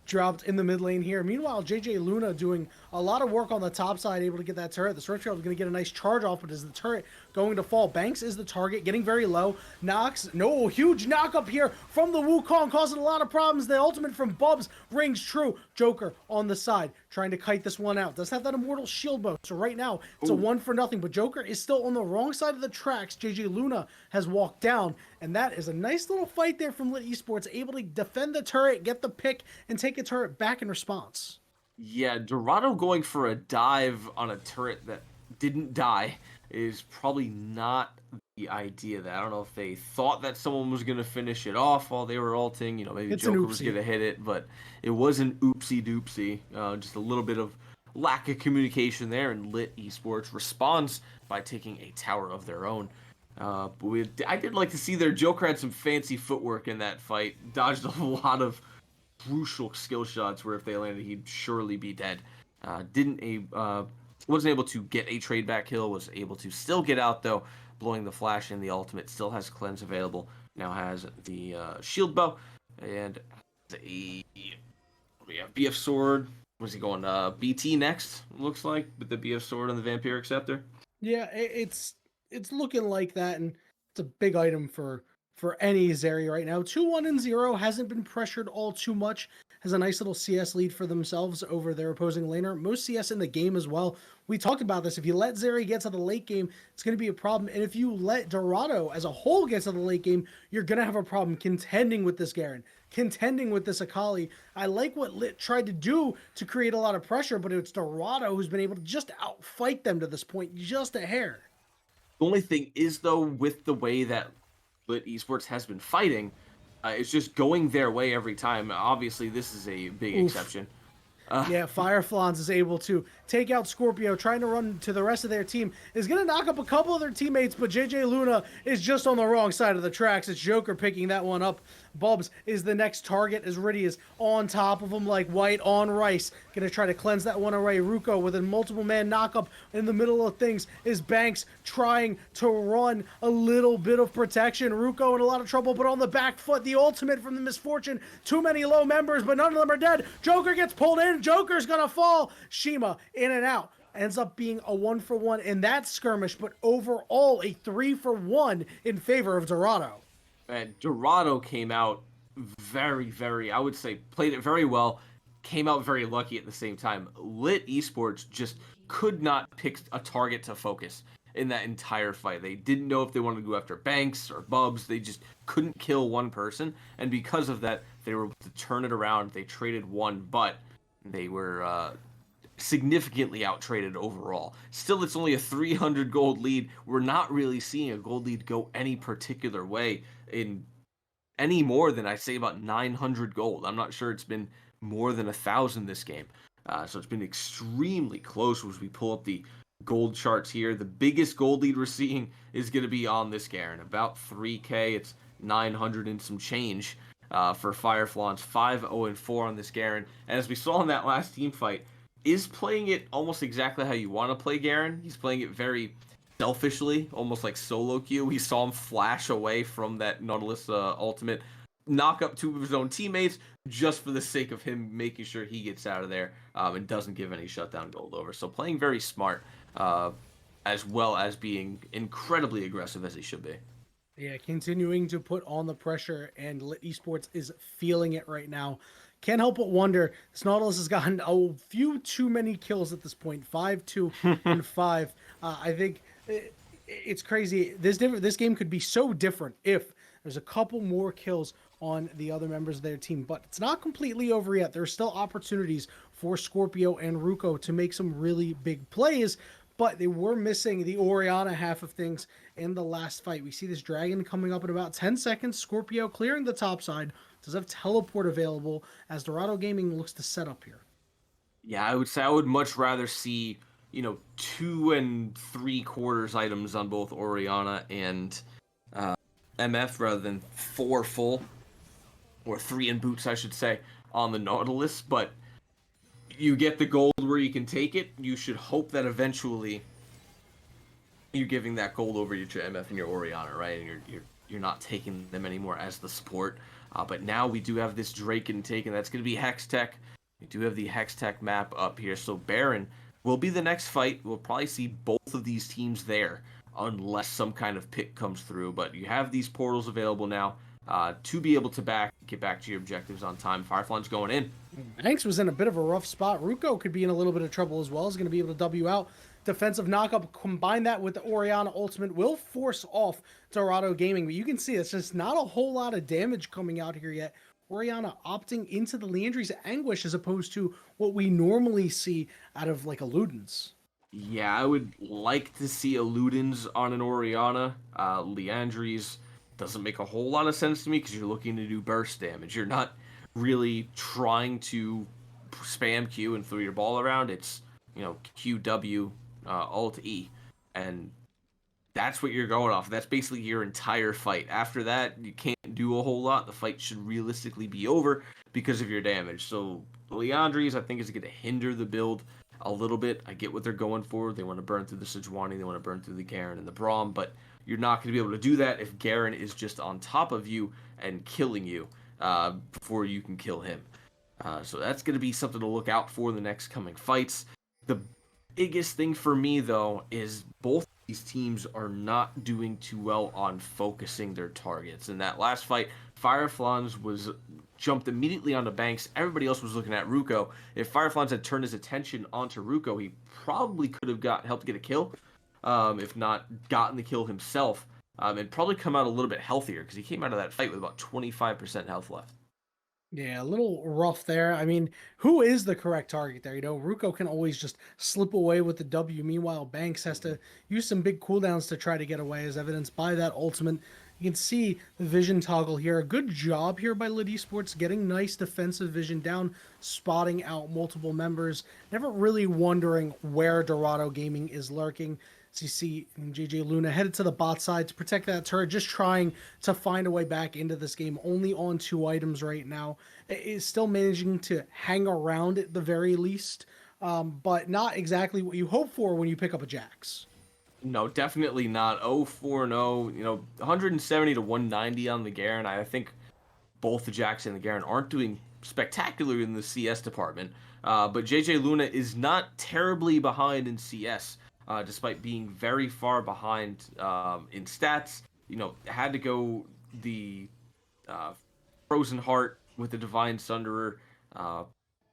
dropped in the mid lane here. Meanwhile, JJ Luna doing a lot of work on the top side, able to get that turret. The Rift Herald is going to get a nice charge off, but is the turret going to fall? Banks is the target, getting very low. Knocks, no, huge knock up here from the Wukong, causing a lot of problems. The ultimate from Bubs rings true. Joker on the side, trying to kite this one out. Does have that immortal shield bow, so right now it's a Ooh. 1-0, but Joker is still on the wrong side of the tracks. JJ Luna has walked down, and that is a nice little fight there from LiT Esports, able to defend the turret, get the pick, and take a turret back in response. Yeah, Dorado going for a dive on a turret that didn't die is probably not the idea. That I don't know if they thought that someone was going to finish it off while they were ulting. Maybe It's an Joker was oopsie. going to hit it, but it was an oopsie doopsie. Just a little bit of lack of communication there, and LiT Esports responds by taking a tower of their own. I did like to see their Joker had some fancy footwork in that fight, dodged a lot of crucial skill shots where if they landed, he'd surely be dead. Wasn't able to get a trade back kill. Was able to still get out though, blowing the flash and the ultimate. Still has cleanse available. Now has the shield bow and we have BF sword. Was he going BT next? Looks like with the BF sword and the vampiric scepter. Yeah, it's looking like that, and it's a big item for any Zeri right now. 2-1-0 hasn't been pressured all too much. Has a nice little CS lead for themselves over their opposing laner. Most CS in the game as well. We talked about this. If you let Zeri get to the late game, it's going to be a problem. And if you let Dorado as a whole get to the late game, you're going to have a problem contending with this Garen, contending with this Akali. I like what LiT tried to do to create a lot of pressure, but it's Dorado who's been able to just outfight them to this point, just a hair. The only thing is though, with the way that LiT Esports has been fighting, it's just going their way every time. Obviously, this is a big exception. Yeah, Fireflans is able to take out Scorpio, trying to run to the rest of their team. Is going to knock up a couple of their teammates, but JJ Luna is just on the wrong side of the tracks. It's Joker picking that one up. Bubs is the next target as Riddy is on top of him like white on rice. Going to try to cleanse that one away. Ruko with a multiple man knockup in the middle of things is Banks trying to run a little bit of protection. Ruko in a lot of trouble, but on the back foot. The ultimate from the Misfortune. Too many low members, but none of them are dead. Joker gets pulled in. Joker's going to fall. Shima in and out. Ends up being a 1-for-1 in that skirmish, but overall a 3-for-1 in favor of Dorado. And Dorado came out very, I would say, played it very well, came out very lucky at the same time. LiT Esports just could not pick a target to focus in that entire fight. They didn't know if they wanted to go after Banks or Bubs. They just couldn't kill one person, and because of that, they were able to turn it around. They traded one, but they were significantly out-traded overall. Still, it's only a 300 gold lead. We're not really seeing a gold lead go any particular way in any more than I say about 900 gold. I'm not sure it's been more than 1,000 this game. So it's been extremely close as we pull up the gold charts here. The biggest gold lead we're seeing is going to be on this Garen. About 3k. It's 900 and some change for Fireflans. 5-0-4 on this Garen. And as we saw in that last team fight, is playing it almost exactly how you want to play Garen. He's playing it very selfishly, almost like solo queue. We saw him flash away from that Nautilus ultimate, knock up two of his own teammates just for the sake of him making sure he gets out of there and doesn't give any shutdown gold over. So playing very smart as well as being incredibly aggressive as he should be. Yeah, continuing to put on the pressure, and LiT Esports is feeling it right now. Can't help but wonder, this Nautilus has gotten a few too many kills at this point. 5-2 and 5. I think it's crazy. This game could be so different if there's a couple more kills on the other members of their team, but it's not completely over yet. There's still opportunities for Scorpio and Ruko to make some really big plays, but they were missing the Orianna half of things in the last fight. We see this dragon coming up in about 10 seconds. Scorpio clearing the top side. Does have teleport available as Dorado Gaming looks to set up here. Yeah, I would say I would much rather see, 2 3/4 items on both Orianna and MF rather than 4 full, or 3 in boots, I should say, on the Nautilus. But you get the gold where you can take it. You should hope that eventually you're giving that gold over to your MF and your Orianna, right? And you're not taking them anymore as the support. But now we do have this Draken taken. That's going to be Hextech. We do have the Hextech map up here. So Baron will be the next fight. We'll probably see both of these teams there unless some kind of pick comes through. But you have these portals available now. to be able to get back to your objectives on time. Firefly's going in. Banks was in a bit of a rough spot. Ruko could be in a little bit of trouble as well. He's going to be able to W out. Defensive knockup, combine that with the Orianna ultimate, will force off Dorado Gaming. But you can see it's just not a whole lot of damage coming out here yet. Orianna opting into the Liandry's Anguish as opposed to what we normally see out of like a Ludens. Yeah, I would like to see a Ludens on an Orianna. Liandry's doesn't make a whole lot of sense to me because you're looking to do burst damage. You're not really trying to spam Q and throw your ball around. It's, QW, Alt E, and that's what you're going off. That's basically your entire fight. After that, you can't do a whole lot. The fight should realistically be over because of your damage. So Liandry's, I think, is going to hinder the build a little bit. I get what they're going for. They want to burn through the Sejuani. They want to burn through the Garen and the Braum, but you're not going to be able to do that if Garen is just on top of you and killing you before you can kill him. So that's going to be something to look out for in the next coming fights. The biggest thing for me, though, is both these teams are not doing too well on focusing their targets. In that last fight, Fireflans was jumped immediately onto Banks. Everybody else was looking at Ruko. If Fireflans had turned his attention onto Ruko, he probably could have helped get a kill, if not gotten the kill himself, and probably come out a little bit healthier because he came out of that fight with about 25% health left. Yeah, a little rough there. I mean, who is the correct target there? Ruko can always just slip away with the W. Meanwhile, Banks has to use some big cooldowns to try to get away, as evidenced by that ultimate. You can see the vision toggle here. A good job here by LiT Esports, getting nice defensive vision down, spotting out multiple members, never really wondering where Dorado Gaming is lurking. So you see JJ Luna headed to the bot side to protect that turret, just trying to find a way back into this game, only on 2 items right now. Is still managing to hang around at the very least, but not exactly what you hope for when you pick up a Jax. No, definitely not. 0-4-0, 170 to 190 on the Garen. I think both the Jax and the Garen aren't doing spectacular in the CS department, but JJ Luna is not terribly behind in CS. Despite being very far behind in stats. Had to go the Frozen Heart with the Divine Sunderer.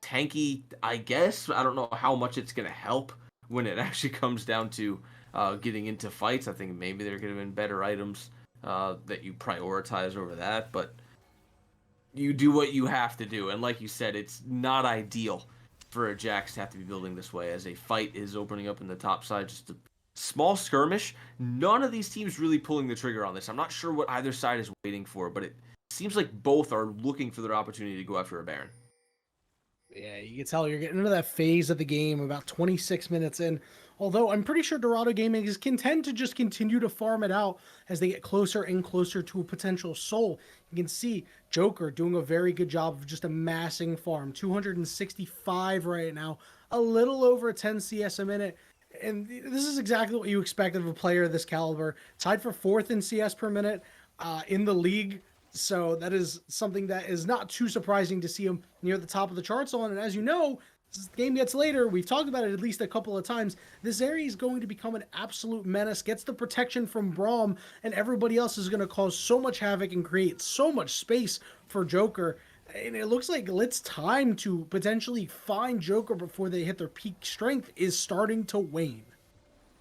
Tanky, I guess. I don't know how much it's going to help when it actually comes down to getting into fights. I think maybe there could have been better items that you prioritize over that, but you do what you have to do. And like you said, it's not ideal for a Jax to have to be building this way, as a fight is opening up in the top side. Just a small skirmish. None of these teams really pulling the trigger on this. I'm not sure what either side is waiting for, but it seems like both are looking for their opportunity to go after a Baron. Yeah, you can tell you're getting into that phase of the game about 26 minutes in. Although I'm pretty sure Dorado Gaming is content to just continue to farm it out as they get closer and closer to a potential soul. You can see Joker doing a very good job of just amassing farm. 265 right now, a little over 10 CS a minute. And this is exactly what you expect of a player of this caliber. Tied for 4th in CS per minute in the league. So that is something that is not too surprising to see him near the top of the charts on. And as you know, as the game gets later, we've talked about it at least a couple of times, this area is going to become an absolute menace, gets the protection from Braum, and everybody else is going to cause so much havoc and create so much space for Joker. And it looks like LiT's time to potentially find Joker before they hit their peak strength is starting to wane.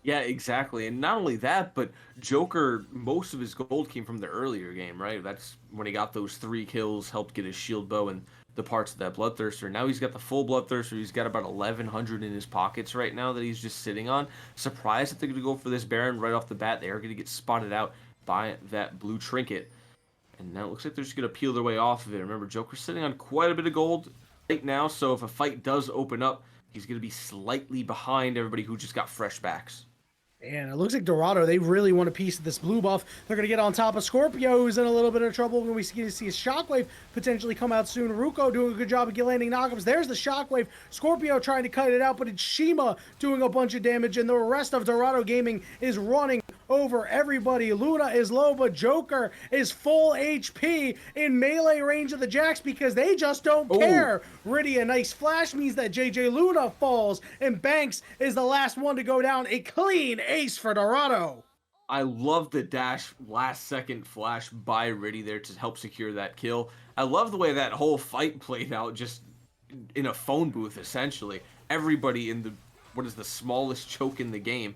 Yeah, exactly. And not only that, but Joker, most of his gold came from the earlier game, right? That's when he got those 3 kills, helped get his shield bow and the parts of that Bloodthirster. Now he's got the full Bloodthirster. He's got about 1,100 in his pockets right now that he's just sitting on. Surprised that they're going to go for this Baron right off the bat. They are going to get spotted out by that blue trinket. And now it looks like they're just going to peel their way off of it. Remember, Joker's sitting on quite a bit of gold right now, so if a fight does open up, he's going to be slightly behind everybody who just got fresh backs. And it looks like Dorado, they really want a piece of this blue buff. They're going to get on top of Scorpio, who's in a little bit of trouble. When we see a Shockwave potentially come out soon. Ruko doing a good job of landing knockups. There's the Shockwave. Scorpio trying to cut it out, but it's Shima doing a bunch of damage, and the rest of Dorado Gaming is running over everybody. Luna is low, but Joker is full HP in melee range of the Jax because they just don't care. Really, a nice flash means that JJ Luna falls, and Banks is the last one to go down. A clean ace for Dorado. I love the dash last second flash by Riddy there to help secure that kill. I love the way that whole fight played out just in a phone booth essentially. Everybody in the what is the smallest choke in the game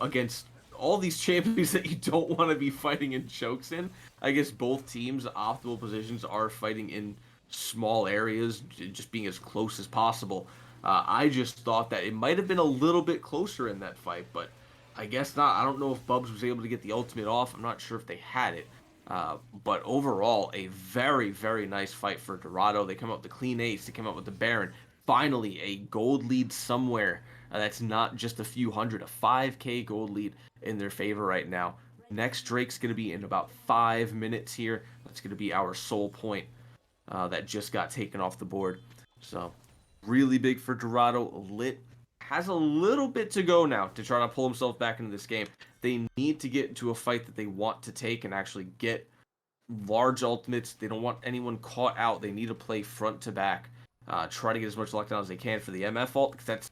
against all these champions that you don't want to be fighting in chokes in. I guess both teams' optimal positions are fighting in small areas, just being as close as possible. I just thought that it might have been a little bit closer in that fight, but I guess not. I don't know if Bubs was able to get the ultimate off. I'm not sure if they had it. But overall, a very, very nice fight for Dorado. They come out with the clean ace. They come out with the Baron. Finally, a gold lead somewhere. That's not just a few hundred, a 5K gold lead in their favor right now. Next Drake's going to be in about 5 minutes here. That's going to be our sole point that just got taken off the board. So, really big for Dorado. LiT has a little bit to go now to try to pull himself back into this game. They need to get into a fight that they want to take and actually get large ultimates. They don't want anyone caught out. They need to play front to back. Try to get as much lockdown as they can for the MF ult, because that's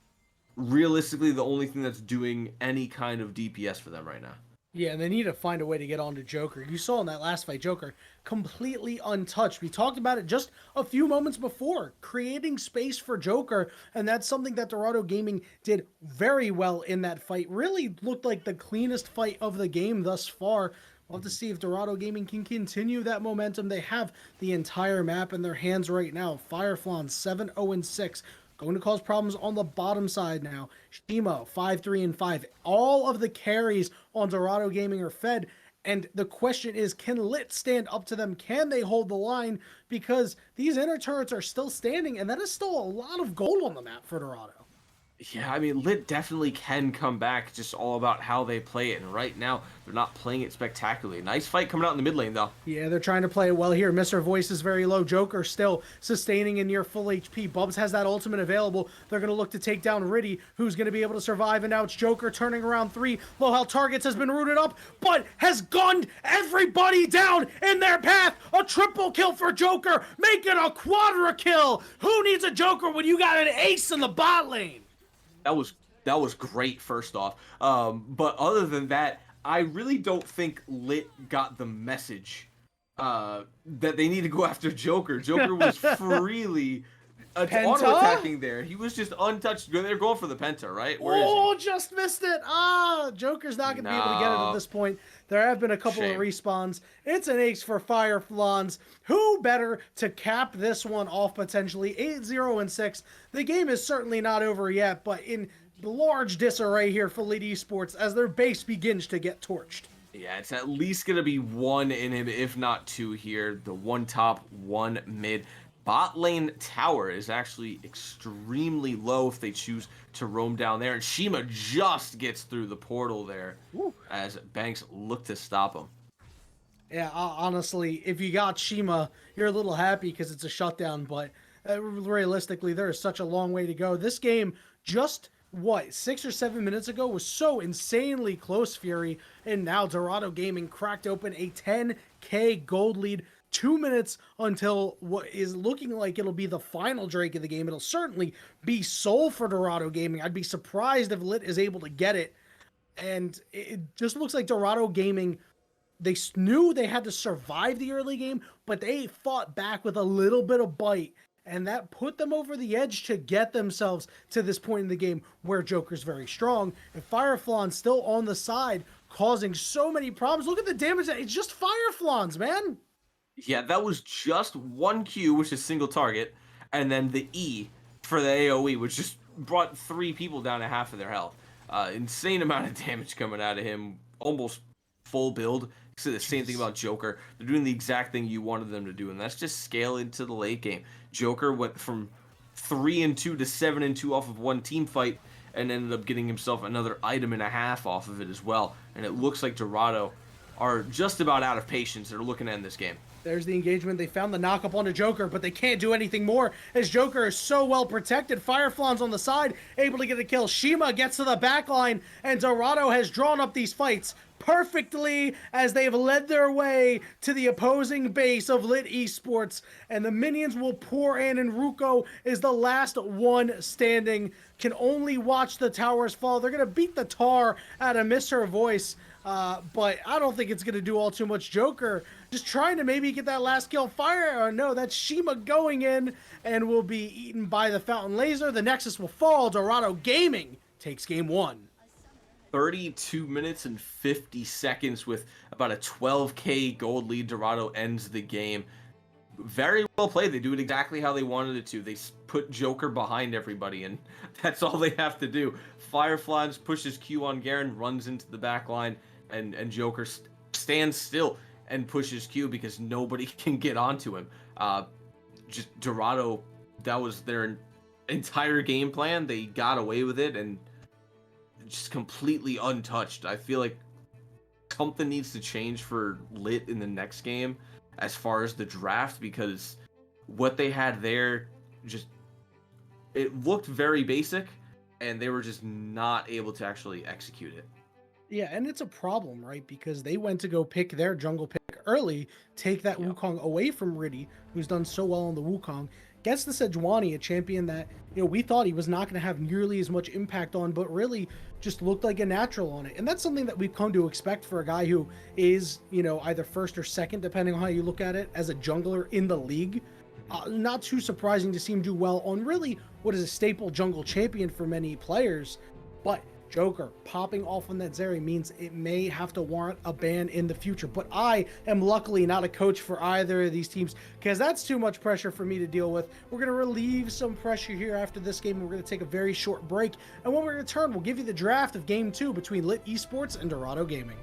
realistically the only thing that's doing any kind of DPS for them right now. Yeah, and they need to find a way to get onto Joker. You saw in that last fight, Joker completely untouched. We talked about it just a few moments before, creating space for Joker, and that's something that Dorado Gaming did very well in that fight. Really looked like the cleanest fight of the game thus far. We'll have to see if Dorado Gaming can continue that momentum. They have the entire map in their hands right now. Fireflon 7-0-6. Going to cause problems on the bottom side now. Shima 5-3-5. All of the carries on Dorado Gaming are fed. And the question is, can LiT stand up to them? Can they hold the line? Because these inner turrets are still standing, and that is still a lot of gold on the map for Dorado. Yeah, I mean, LiT definitely can come back, just all about how they play it. And right now, they're not playing it spectacularly. Nice fight coming out in the mid lane, though. Yeah, they're trying to play it well here. Mr. Voice is very low. Joker still sustaining in near full HP. Bubs has that ultimate available. They're going to look to take down Riddy, who's going to be able to survive. And now it's Joker turning around 3. Low health targets has been rooted up, but has gunned everybody down in their path. A triple kill for Joker, making a quadra kill. Who needs a Joker when you got an ace in the bot lane? That was great, first off. But other than that, I really don't think LiT got the message that they need to go after Joker. Joker was freely auto-attacking there. He was just untouched. They're going for the Penta, right? Where is he? Just missed it. Joker's not going to be able to get it at this point. There have been a couple of respawns. It's an ace for Fireflons. Who better to cap this one off potentially? 8-0-6. The game is certainly not over yet, but in large disarray here for LiT Esports as their base begins to get torched. Yeah, it's at least going to be 1 in him, if not 2 here. The 1 top, 1 mid. Bot lane tower is actually extremely low if they choose to roam down there. And Shima just gets through the portal there. Woo. As Banks look to stop him. Yeah, honestly, if you got Shima, you're a little happy because it's a shutdown. But realistically, there is such a long way to go. This game just, 6 or 7 minutes ago was so insanely close, Fury. And now Dorado Gaming cracked open a 10K gold lead. 2 minutes until what is looking like it'll be the final Drake of the game. It'll certainly be Soul for Dorado Gaming. I'd be surprised if LiT is able to get it. And it just looks like Dorado Gaming, they knew they had to survive the early game, but they fought back with a little bit of bite. And that put them over the edge to get themselves to this point in the game where Joker's very strong. And Fireflon's still on the side, causing so many problems. Look at the damage. It's just Fireflons, man. Yeah, that was just 1 Q, which is single target, and then the E for the AoE, which just brought 3 people down to half of their health. Insane amount of damage coming out of him, almost full build. So the same thing about Joker. They're doing the exact thing you wanted them to do, and that's just scale into the late game. Joker went from 3-2 to 7-2 off of 1 team fight, and ended up getting himself another item and a half off of it as well. And it looks like Dorado are just about out of patience. They're looking to end this game. There's the engagement. They found the knock-up onto Joker, but they can't do anything more as Joker is so well protected. Fireflon's on the side, able to get a kill. Shima gets to the back line, and Dorado has drawn up these fights perfectly as they've led their way to the opposing base of LiT Esports, and the minions will pour in, and Ruko is the last one standing. Can only watch the towers fall. They're going to beat the tar out of Mr. Voice. But I don't think it's going to do all too much. Joker just trying to maybe get that last kill. Fire, no, that's Shima going in and will be eaten by the Fountain Laser. The Nexus will fall. Dorado Gaming takes game 1. 32 minutes and 50 seconds with about a 12k gold lead. Dorado ends the game. Very well played. They do it exactly how they wanted it to. They put Joker behind everybody, and that's all they have to do. Fireflies pushes Q on Garen, runs into the back line, and Joker stands still and pushes Q because nobody can get onto him. Just Dorado, that was their entire game plan. They got away with it, and just completely untouched. I feel like something needs to change for LiT in the next game as far as the draft, because what they had there, just it looked very basic, and they were just not able to actually execute it. Yeah, and it's a problem, right? Because they went to go pick their jungle pick early, take that Wukong away from Riddy, who's done so well on the Wukong, gets the Sejuani, a champion that, we thought he was not going to have nearly as much impact on, but really just looked like a natural on it. And that's something that we've come to expect for a guy who is, either first or second, depending on how you look at it, as a jungler in the league. Not too surprising to see him do well on really what is a staple jungle champion for many players, but Joker popping off on that Zeri means it may have to warrant a ban in the future. But I am luckily not a coach for either of these teams, because that's too much pressure for me to deal with. We're going to relieve some pressure here after this game. We're going to take a very short break. And when we return, we'll give you the draft of Game 2 between LiT Esports and Dorado Gaming.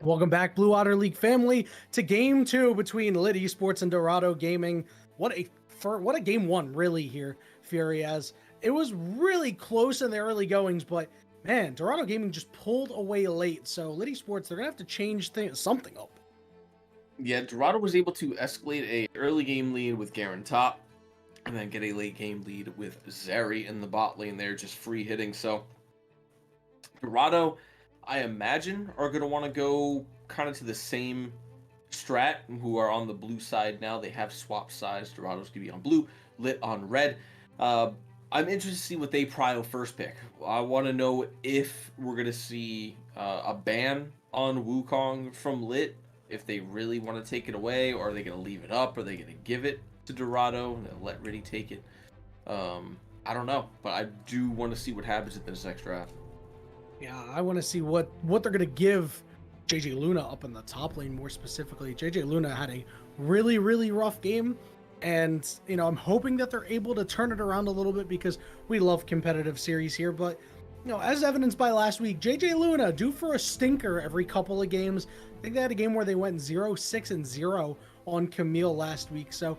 Welcome back, Blue Otter League family, to Game 2 between LiT Esports and Dorado Gaming. What a Game 1 really here, Fury, as it was really close in the early goings, but man, Dorado Gaming just pulled away late. So LiT Esports, they're gonna have to change something up. Yeah, Dorado was able to escalate a early game lead with Garen top, and then get a late game lead with Zeri in the bot lane there, just free hitting. So Dorado, I imagine, are going to want to go kind of to the same strat, who are on the blue side now. They have swap sides. Dorado's going to be on blue, LiT on red. I'm interested to see what they prio first pick. I want to know if we're going to see a ban on Wukong from LiT, if they really want to take it away, or are they going to leave it up? Are they going to give it to Dorado and let Riddy take it? I don't know, but I do want to see what happens in this next draft. Yeah, I want to see what they're gonna give JJ Luna up in the top lane more specifically. JJ Luna had a really rough game, and I'm hoping that they're able to turn it around a little bit because we love competitive series here. But as evidenced by last week, JJ Luna due for a stinker every couple of games. I think they had a game where they went 0-6-0 on Camille last week. So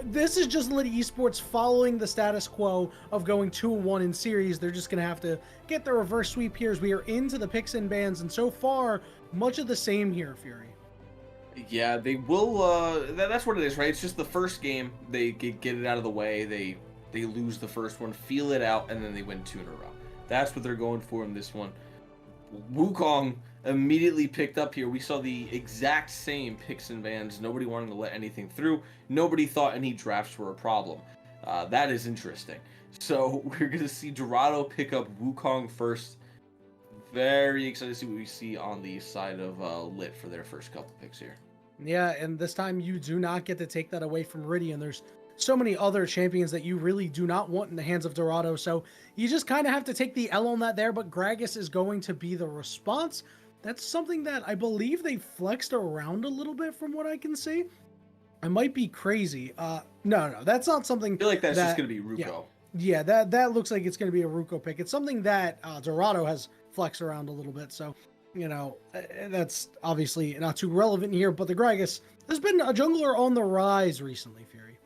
this is just LiT Esports following the status quo of going 2-1 in series. They're just going to have to get the reverse sweep here as we are into the picks and bans, and so far, much of the same here, Fury. Yeah, they will, that's what it is, right? It's just the first game, they get it out of the way, they lose the first one, feel it out, and then they win 2 in a row. That's what they're going for in this one. Wukong immediately picked up here. We saw the exact same picks and bans. Nobody wanted to let anything through. Nobody thought any drafts were a problem. That is interesting. So we're going to see Dorado pick up Wukong first. Very excited to see what we see on the side of LiT for their first couple picks here. Yeah, and this time you do not get to take that away from Riddy, and there's so many other champions that you really do not want in the hands of Dorado, so you just kind of have to take the L on that there, but Gragas is going to be the response. That's something that I believe they flexed around a little bit from what I can see. I might be crazy. No, that's not something. I feel like that's just going to be Ruko. Yeah, that looks like it's going to be a Ruko pick. It's something that Dorado has flexed around a little bit, so that's obviously not too relevant here, but the Gragas has been a jungler on the rise recently, Fury.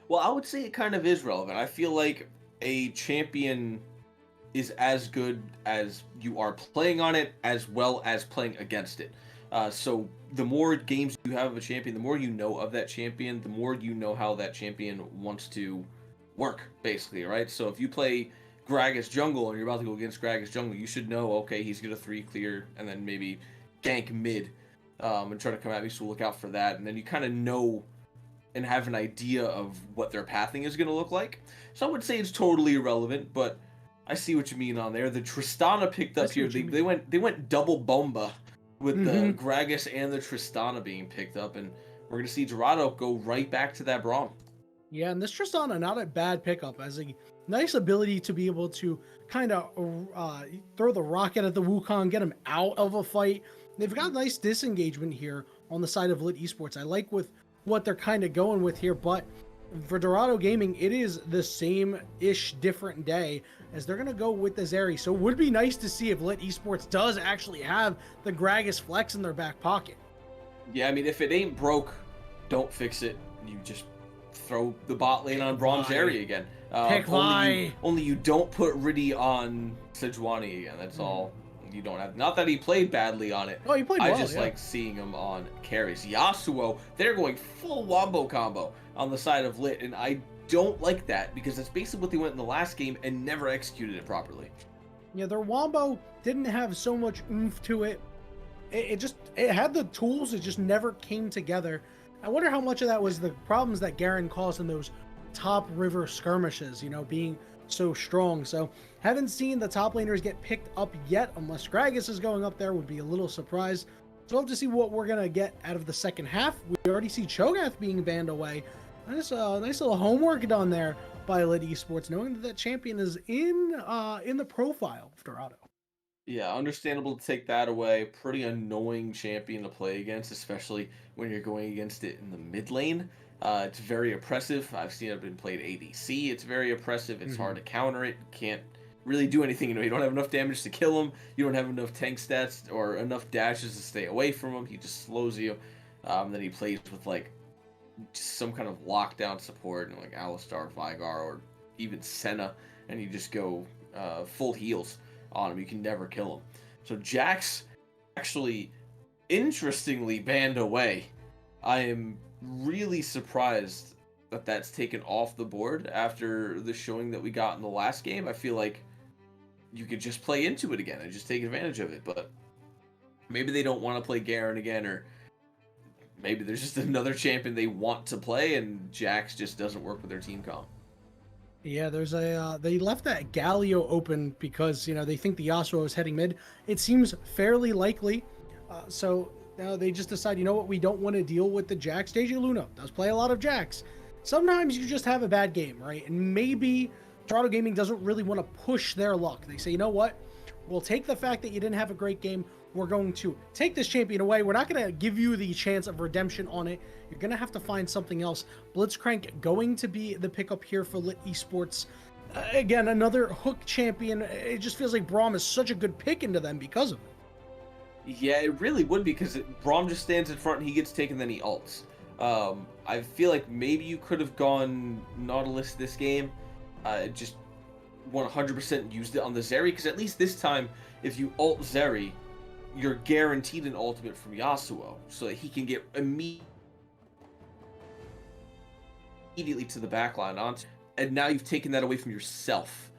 Well, I would say it kind of is relevant. I feel like a champion is as good as you are playing on it, as well as playing against it. So the more games you have of a champion, the more you know of that champion, the more you know how that champion wants to work, basically, right? So if you play Gragas jungle and you're about to go against Gragas jungle, you should know, okay, he's going to 3 clear and then maybe gank mid and try to come at me, so look out for that. And then you kind of know and have an idea of what their pathing is going to look like. So I would say it's totally irrelevant, but I see what you mean on there. The Tristana picked up here. They went double bomba with the Gragas and the Tristana being picked up, and we're going to see Dorado go right back to that Braum. Yeah, and this Tristana, not a bad pickup, as a nice ability to be able to kind of throw the rocket at the Wukong, get him out of a fight. They've got nice disengagement here on the side of LiT Esports. I like with what they're kind of going with here, but for Dorado Gaming, it is the same-ish different day as they're going to go with the Zeri. So it would be nice to see if LiT Esports does actually have the Gragas flex in their back pocket. Yeah, I mean, if it ain't broke, don't fix it. You just throw the bot lane on Braum Zeri again. Only you don't put Riddy on Sejuani again. That's all. You don't have. Not that he played badly on it. Oh, he played well. I just like seeing him on carries. Yasuo, they're going full wombo combo on the side of LiT, and I don't like that because that's basically what they went in the last game and never executed it properly. Yeah, their wombo didn't have so much oomph to it. It had the tools, it just never came together. I wonder how much of that was the problems that Garen caused in those top river skirmishes, being so strong. So haven't seen the top laners get picked up yet, unless Gragas is going up there. Would be a little surprised. So we'll have to see what we're gonna get out of the second half. We already see Cho'Gath being banned away. Nice little homework done there by LiT Esports, knowing that champion is in the profile of Dorado. Yeah, understandable to take that away. Pretty annoying champion to play against, especially when you're going against it in the mid lane. It's very oppressive. I've seen it been played ADC. It's very oppressive. It's hard to counter it. Can't really do anything. You know, you don't have enough damage to kill him. You don't have enough tank stats or enough dashes to stay away from him. He just slows you. Then he plays with like just some kind of lockdown support, and like Alistar, Vigar, or even Senna, and you just go full heals on him. You can never kill him. So Jax actually, interestingly, banned away. I am really surprised that that's taken off the board after the showing that we got in the last game. I feel like you could just play into it again and just take advantage of it, but maybe they don't want to play Garen again, or maybe there's just another champion they want to play and Jax just doesn't work with their team comp. Yeah, there's a they left that Galio open because they think the Yasuo is heading mid. It seems fairly likely, so now they just decide, you know what, we don't want to deal with the Jax. Deja Luna does play a lot of Jax. Sometimes you just have a bad game, right? And maybe Dorado Gaming doesn't really want to push their luck. They say, you know what, we'll take the fact that you didn't have a great game. We're going to take this champion away. We're not going to give you the chance of redemption on it. You're going to have to find something else. Blitzcrank going to be the pickup here for LiT Esports. Again, another hook champion. It just feels like Braum is such a good pick into them because of it. Yeah, it really would, because Braum just stands in front and he gets taken, then he ults. I feel like maybe you could have gone Nautilus this game. Just 100% used it on the Zeri, because at least this time, if you ult Zeri, you're guaranteed an ultimate from Yasuo, so that he can get immediately to the backline onto, and now you've taken that away from yourself.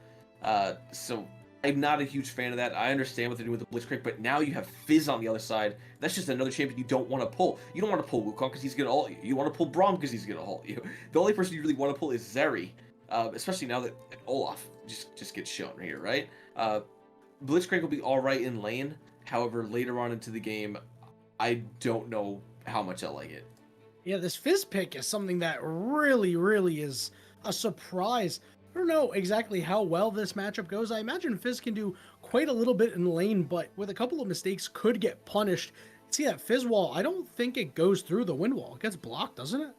So I'm not a huge fan of that. I understand what they're doing with the Blitzcrank, but now you have Fizz on the other side. That's just another champion you don't want to pull. You don't want to pull Wukong because he's going to ult you. You want to pull Braum because he's going to ult you. The only person you really want to pull is Zeri, especially now that Olaf just gets shown here, right? Blitzcrank will be alright in lane. However, later on into the game, I don't know how much I like it. Yeah, this Fizz pick is something that really, really is a surprise. I don't know exactly how well this matchup goes. I imagine Fizz can do quite a little bit in lane, but with a couple of mistakes could get punished. See that Fizz wall, I don't think it goes through the wind wall. It gets blocked, doesn't it?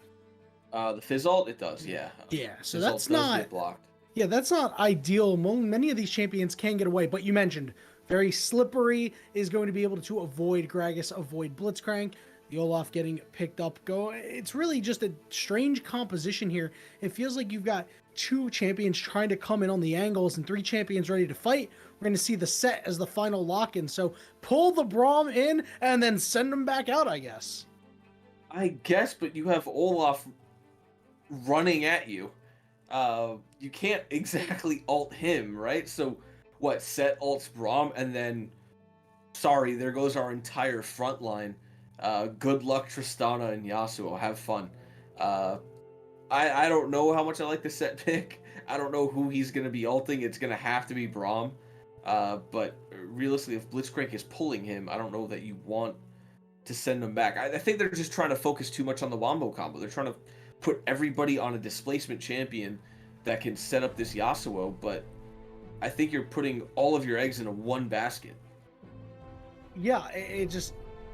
The Fizz ult, it does, yeah. Yeah, so Fizz that's ult does not get blocked. Yeah, that's not ideal. Many of these champions can get away, but you mentioned very slippery, is going to be able to avoid Gragas, avoid Blitzcrank. The Olaf getting picked up. It's really just a strange composition here. It feels like you've got two champions trying to come in on the angles and three champions ready to fight. We're going to see the set as the final lock-in. So pull the Braum in and then send them back out, I guess. I guess, but you have Olaf running at you. You can't exactly ult him, right? So what, set ults Braum, and then sorry, there goes our entire front line. Good luck, Tristana and Yasuo. Have fun. I don't know how much I like the set pick. I don't know who he's going to be ulting. It's going to have to be Braum. But realistically, if Blitzcrank is pulling him, I don't know that you want to send him back. I think they're just trying to focus too much on the Wombo combo. They're trying to put everybody on a displacement champion that can set up this Yasuo, but I think you're putting all of your eggs in one basket. Yeah,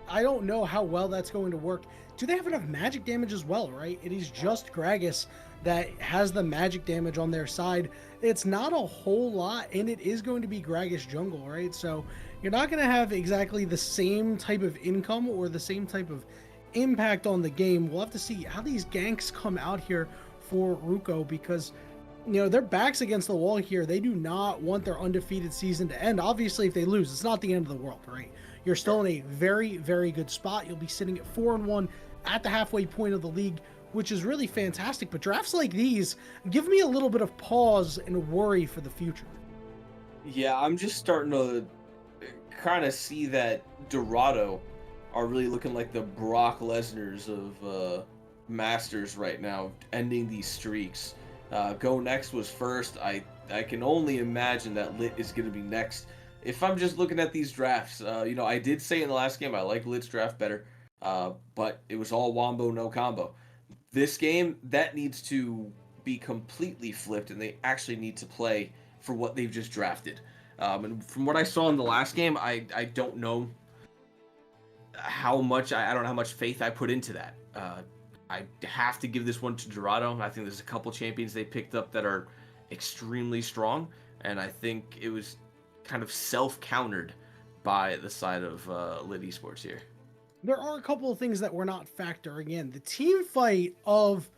I don't know how well that's going to work. Do they have enough magic damage as well, right? It is just Gragas that has the magic damage on their side. It's not a whole lot, and it is going to be Gragas jungle, right? So you're not going to have exactly the same type of income or the same type of impact on the game. We'll have to see how these ganks come out here for Ruko, because their backs against the wall here. They do not want their undefeated season to end. Obviously, if they lose, it's not the end of the world, right? You're still in a very, very good spot. You'll be sitting at 4-1 at the halfway point of the league, which is really fantastic. But drafts like these give me a little bit of pause and worry for the future. Yeah, I'm just starting to kind of see that Dorado are really looking like the Brock Lesnar's of Masters right now, ending these streaks. Go Next was first. I can only imagine that LiT is going to be next. If I'm just looking at these drafts, I did say in the last game I like LiT's draft better, but it was all Wombo, no combo. This game, that needs to be completely flipped, and they actually need to play for what they've just drafted. And from what I saw in the last game, I don't know how much, I don't know how much faith I put into that. I have to give this one to Dorado. I think there's a couple champions they picked up that are extremely strong. and I think it was kind of self-countered by the side of LiT Esports here. There are a couple of things that we're not factoring in. The team fight of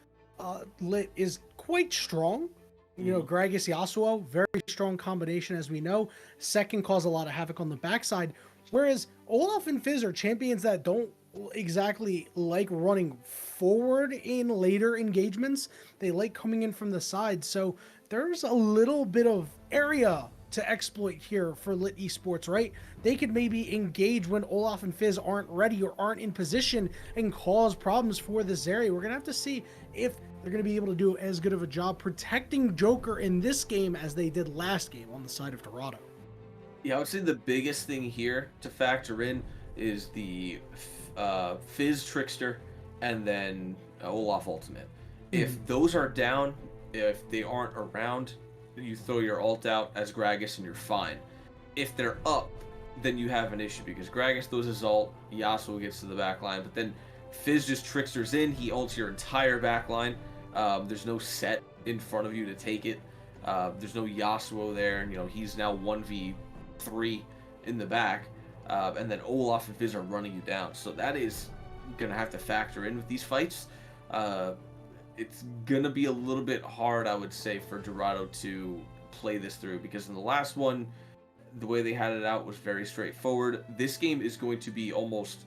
LiT is quite strong. You know, Gragas Yasuo, very strong combination, as we know. Second, cause a lot of havoc on the backside. Whereas Olaf and Fizz are champions that don't exactly like running forward in later engagements. They like coming in from the side. So there's a little bit of area to exploit here for LiT Esports, right? They could maybe engage when Olaf and Fizz aren't ready or aren't in position and cause problems for this area. We're going to have to see if they're going to be able to do as good of a job protecting Joker in this game as they did last game on the side of Dorado. Yeah, I would say the biggest thing here to factor in is the Fizz Trickster and then Olaf Ultimate. If those are down, if they aren't around, you throw your ult out as Gragas and you're fine. If they're up, then you have an issue because Gragas throws his ult, Yasuo gets to the back line, but then Fizz just tricksters in, he ults your entire back line. There's no set in front of you to take it. There's no Yasuo there, and he's now 1v3 in the back. And then Olaf and Fizz are running you down. So that is going to have to factor in with these fights. It's going to be a little bit hard, I would say, for Dorado to play this through. Because in the last one, the way they had it out was very straightforward. This game is going to be almost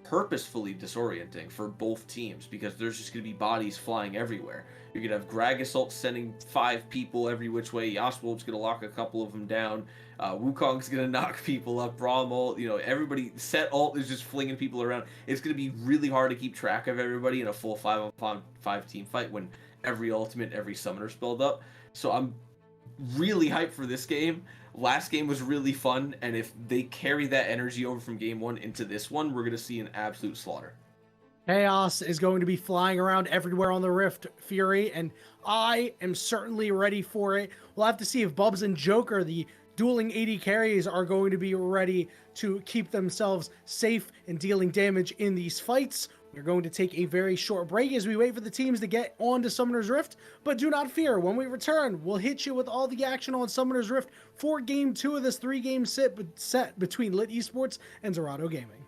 purposefully disorienting for both teams because there's just going to be bodies flying everywhere. You're going to have Gragas ult sending 5 people every which way. Yasuo's going to lock a couple of them down. Wukong's going to knock people up. Braum ult, everybody, Set ult is just flinging people around. It's going to be really hard to keep track of everybody in a full 5-on-5 team fight when every ultimate, every summoner spelled up. So I'm really hyped for this game. Last game was really fun, and if they carry that energy over from game 1 into this one, we're going to see an absolute slaughter. Chaos is going to be flying around everywhere on the Rift, Fury, and I am certainly ready for it. We'll have to see if Bubs and Joker, the dueling AD carries, are going to be ready to keep themselves safe and dealing damage in these fights. We're going to take a very short break as we wait for the teams to get on to Summoner's Rift, but do not fear, when we return, we'll hit you with all the action on Summoner's Rift for Game 2 of this 3-game set between LiT Esports and Dorado Gaming.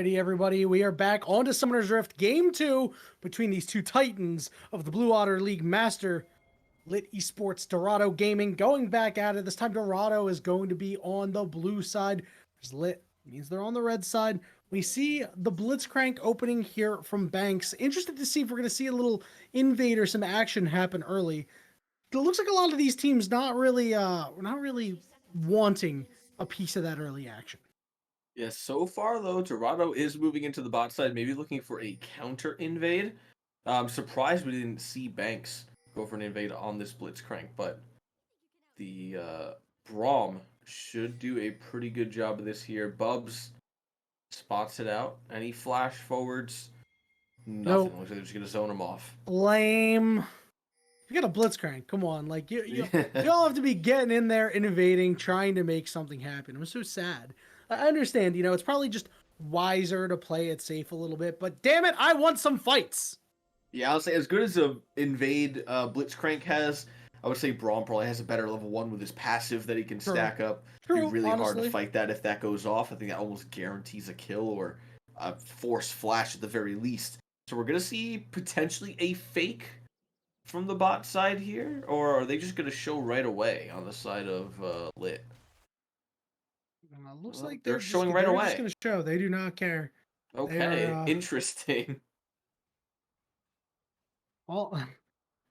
Alrighty, everybody, we are back on to Summoner's Rift Game 2 between these two titans of the Blue Otter League Master, LiT Esports, Dorado Gaming, going back at it. This time Dorado is going to be on the blue side. There's LiT, means they're on the red side. We see the Blitzcrank opening here from Banks. Interested to see if we're going to see a little invade or some action happen early. It looks like a lot of these teams not really wanting a piece of that early action. Yeah, so far though, Dorado is moving into the bot side, maybe looking for a counter invade. I'm surprised we didn't see Banks go for an invade on this Blitzcrank, but the Braum should do a pretty good job of this here. Bubs spots it out. Any flash forwards? Nothing. Nope. Looks like they're just gonna zone him off. Lame. You got a Blitzcrank. Come on, like you all have to be getting in there, innovating, trying to make something happen. I'm so sad. I understand, it's probably just wiser to play it safe a little bit, but damn it, I want some fights. Yeah, I'll say as good as a invade Blitzcrank has, I would say Braum probably has a better level 1 with his passive that he can stack up. It'd be really hard to fight that if that goes off. I think that almost guarantees a kill or a force flash at the very least. So we're going to see potentially a fake from the bot side here, or are they just going to show right away on the side of LiT? Looks like they're showing right away. Just going to show. They do not care. Okay, interesting. Well,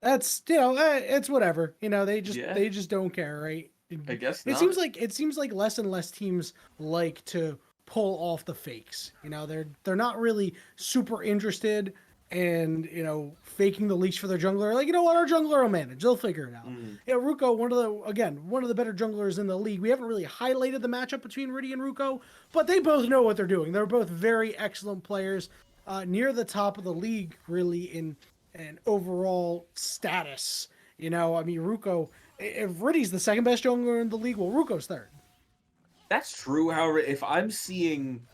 that's it's whatever. They just don't care, right? I guess not. It seems like less and less teams like to pull off the fakes. They're not really super interested and faking the leash for their jungler. Like, what, our jungler will manage. They'll figure it out. Yeah, Ruko, one of the better junglers in the league. We haven't really highlighted the matchup between Riddy and Ruko, but they both know what they're doing. They're both very excellent players, near the top of the league, really, in an overall status. Ruko, if Riddy's the second best jungler in the league, well, Ruko's third. That's true. However, if I'm seeing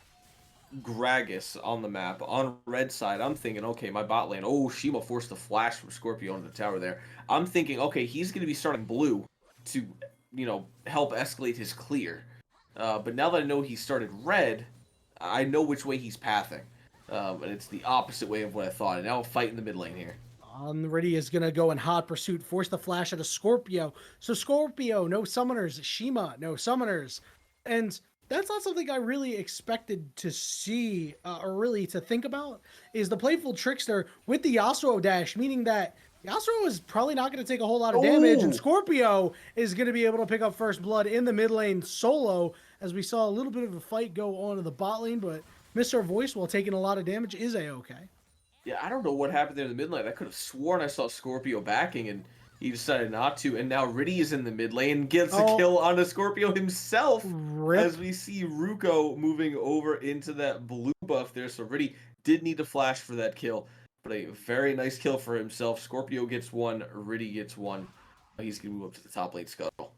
Gragas on the map on red side, I'm thinking, okay, my bot lane, Shima forced the flash from Scorpio into the tower there. I'm thinking, okay, he's going to be starting blue to, help escalate his clear. But now that I know he started red, I know which way he's pathing. And it's the opposite way of what I thought. And now I'm fighting the mid lane here. Riddy is going to go in hot pursuit, force the flash at a Scorpio. So Scorpio, no summoners. Shima, no summoners. And that's not something I really expected to see or really to think about, is the playful trickster with the Yasuo dash, meaning that Yasuo is probably not going to take a whole lot of damage, and Scorpio is going to be able to pick up first blood in the mid lane solo, as we saw a little bit of a fight go on in the bot lane, but Mr. Voice, while taking a lot of damage, is A-okay. Yeah, I don't know what happened there in the mid lane. I could have sworn I saw Scorpio backing, and he decided not to, and now Riddy is in the mid lane, gets a kill on the Scorpio himself, as we see Ruko moving over into that blue buff there. So Riddy did need to flash for that kill, but a very nice kill for himself. Scorpio gets one, Riddy gets one. He's going to move up to the top lane scuttle.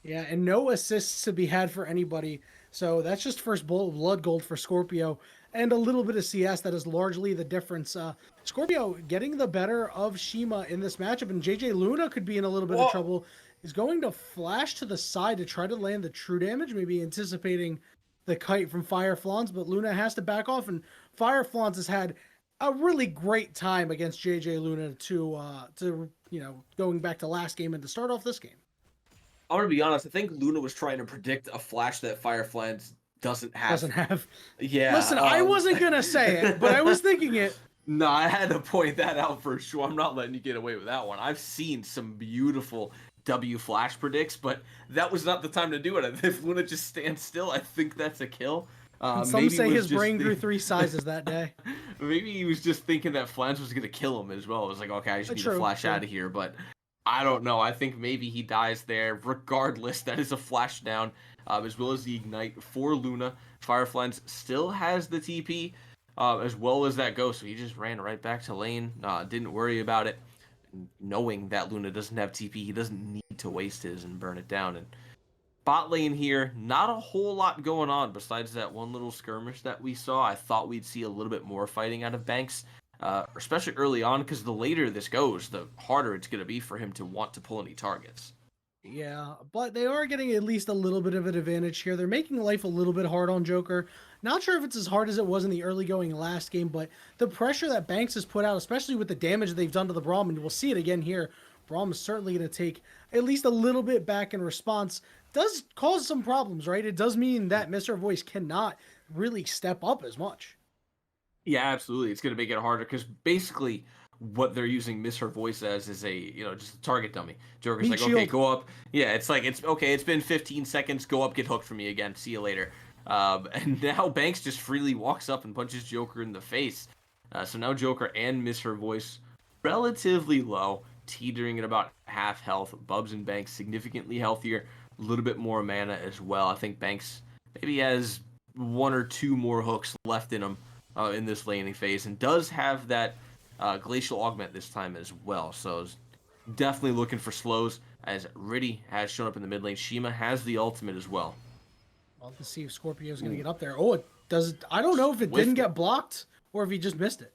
Yeah, and no assists to be had for anybody, so that's just first blood gold for Scorpio, and a little bit of CS. That is largely the difference. Scorpio getting the better of Shima in this matchup, and JJ Luna could be in a little bit of trouble. Is going to flash to the side to try to land the true damage, maybe anticipating the kite from Fireflans, but Luna has to back off, and Fireflans has had a really great time against JJ Luna to going back to last game and to start off this game. I'm going to be honest, I think Luna was trying to predict a flash that Fireflans doesn't have. Yeah. Listen, I wasn't going to say it, but I was thinking it. No, I had to point that out for sure. I'm not letting you get away with that one. I've seen some beautiful W flash predicts, but that was not the time to do it. If Luna just stands still, I think that's a kill. Some say his brain grew 3 sizes that day. Maybe he was just thinking that Flans was going to kill him as well. It was like, okay, I just need to flash out of here, but I don't know. I think maybe he dies there. Regardless, that is a flash down, as well as the ignite for Luna. Fireflans still has the TP, as well as that ghost. So he just ran right back to lane. Didn't worry about it. Knowing that Luna doesn't have TP, he doesn't need to waste his and burn it down. And bot lane here, not a whole lot going on besides that one little skirmish that we saw. I thought we'd see a little bit more fighting out of Banks. Especially early on, because the later this goes, the harder it's going to be for him to want to pull any targets. Yeah, but they are getting at least a little bit of an advantage here. They're making life a little bit hard on Joker. Not sure if it's as hard as it was in the early going last game, but the pressure that Banks has put out, especially with the damage they've done to the Braum, and we'll see it again here. Braum is certainly going to take at least a little bit back in response. Does cause some problems, right? It does mean that Mr. Voice cannot really step up as much. Yeah, absolutely. It's going to make it harder because basically what they're using Miss Her Voice as is a, just a target dummy. Joker's Meat like, okay, shield. go up. Yeah, it's like, it's okay, it's been 15 seconds. Go up, get hooked for me again. See you later. And now Banks just freely walks up and punches Joker in the face. So now Joker and Miss Her Voice relatively low, teetering at about half health. Bubs and Banks significantly healthier, a little bit more mana as well. I think Banks maybe has one or two more hooks left in him in this laning phase, and does have that glacial augment this time as well. So definitely looking for slows, as Riddy has shown up in the mid lane. Shima has the ultimate as well. Well, to see if Scorpio's going to get up there. Oh, it does. I don't know if it didn't get blocked or if he just missed it.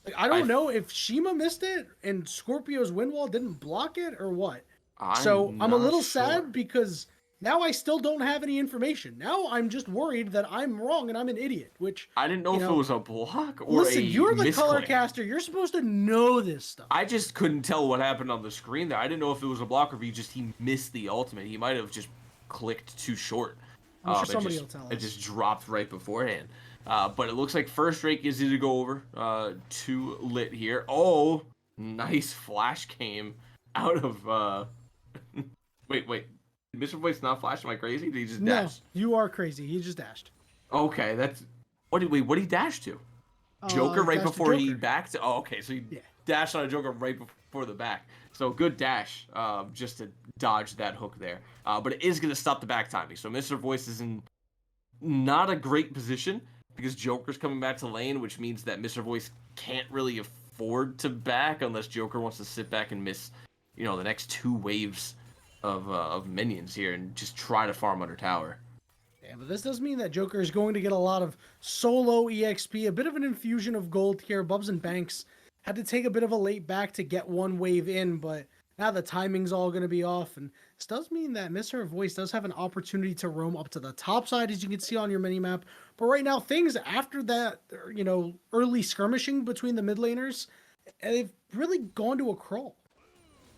Like, I don't know if Shima missed it and Scorpio's wind wall didn't block it or what. So I'm a little sad because now I still don't have any information. Now I'm just worried that I'm wrong and I'm an idiot, which I didn't know if it was a block or listen, you're the color misclick. caster. You're supposed to know this stuff. I just couldn't tell what happened on the screen there. I didn't know if it was a block or if he missed the ultimate. He might have just clicked too short. I'm sure somebody will tell us. It just dropped right beforehand. But it looks like first Drake is to go over to LiT here. Oh, nice flash came out of... wait. Mr. Voice not flash? Am I crazy? Did he just dash? No, you are crazy. He just dashed. Okay, that's... What did he dash to? Joker right before he backed? Oh, okay, so he dashed on a Joker right before the back. So good dash, just to dodge that hook there. But it is going to stop the back timing. So Mr. Voice is in not a great position because Joker's coming back to lane, which means that Mr. Voice can't really afford to back unless Joker wants to sit back and miss, the next two waves of minions here and just try to farm under tower. Yeah, but this does mean that Joker is going to get a lot of solo EXP, a bit of an infusion of gold here. Bubs and Banks had to take a bit of a late back to get one wave in, but now the timing's all going to be off. And this does mean that Mr. Voice does have an opportunity to roam up to the top side, as you can see on your minimap. But right now, things after that, early skirmishing between the mid laners, they've really gone to a crawl.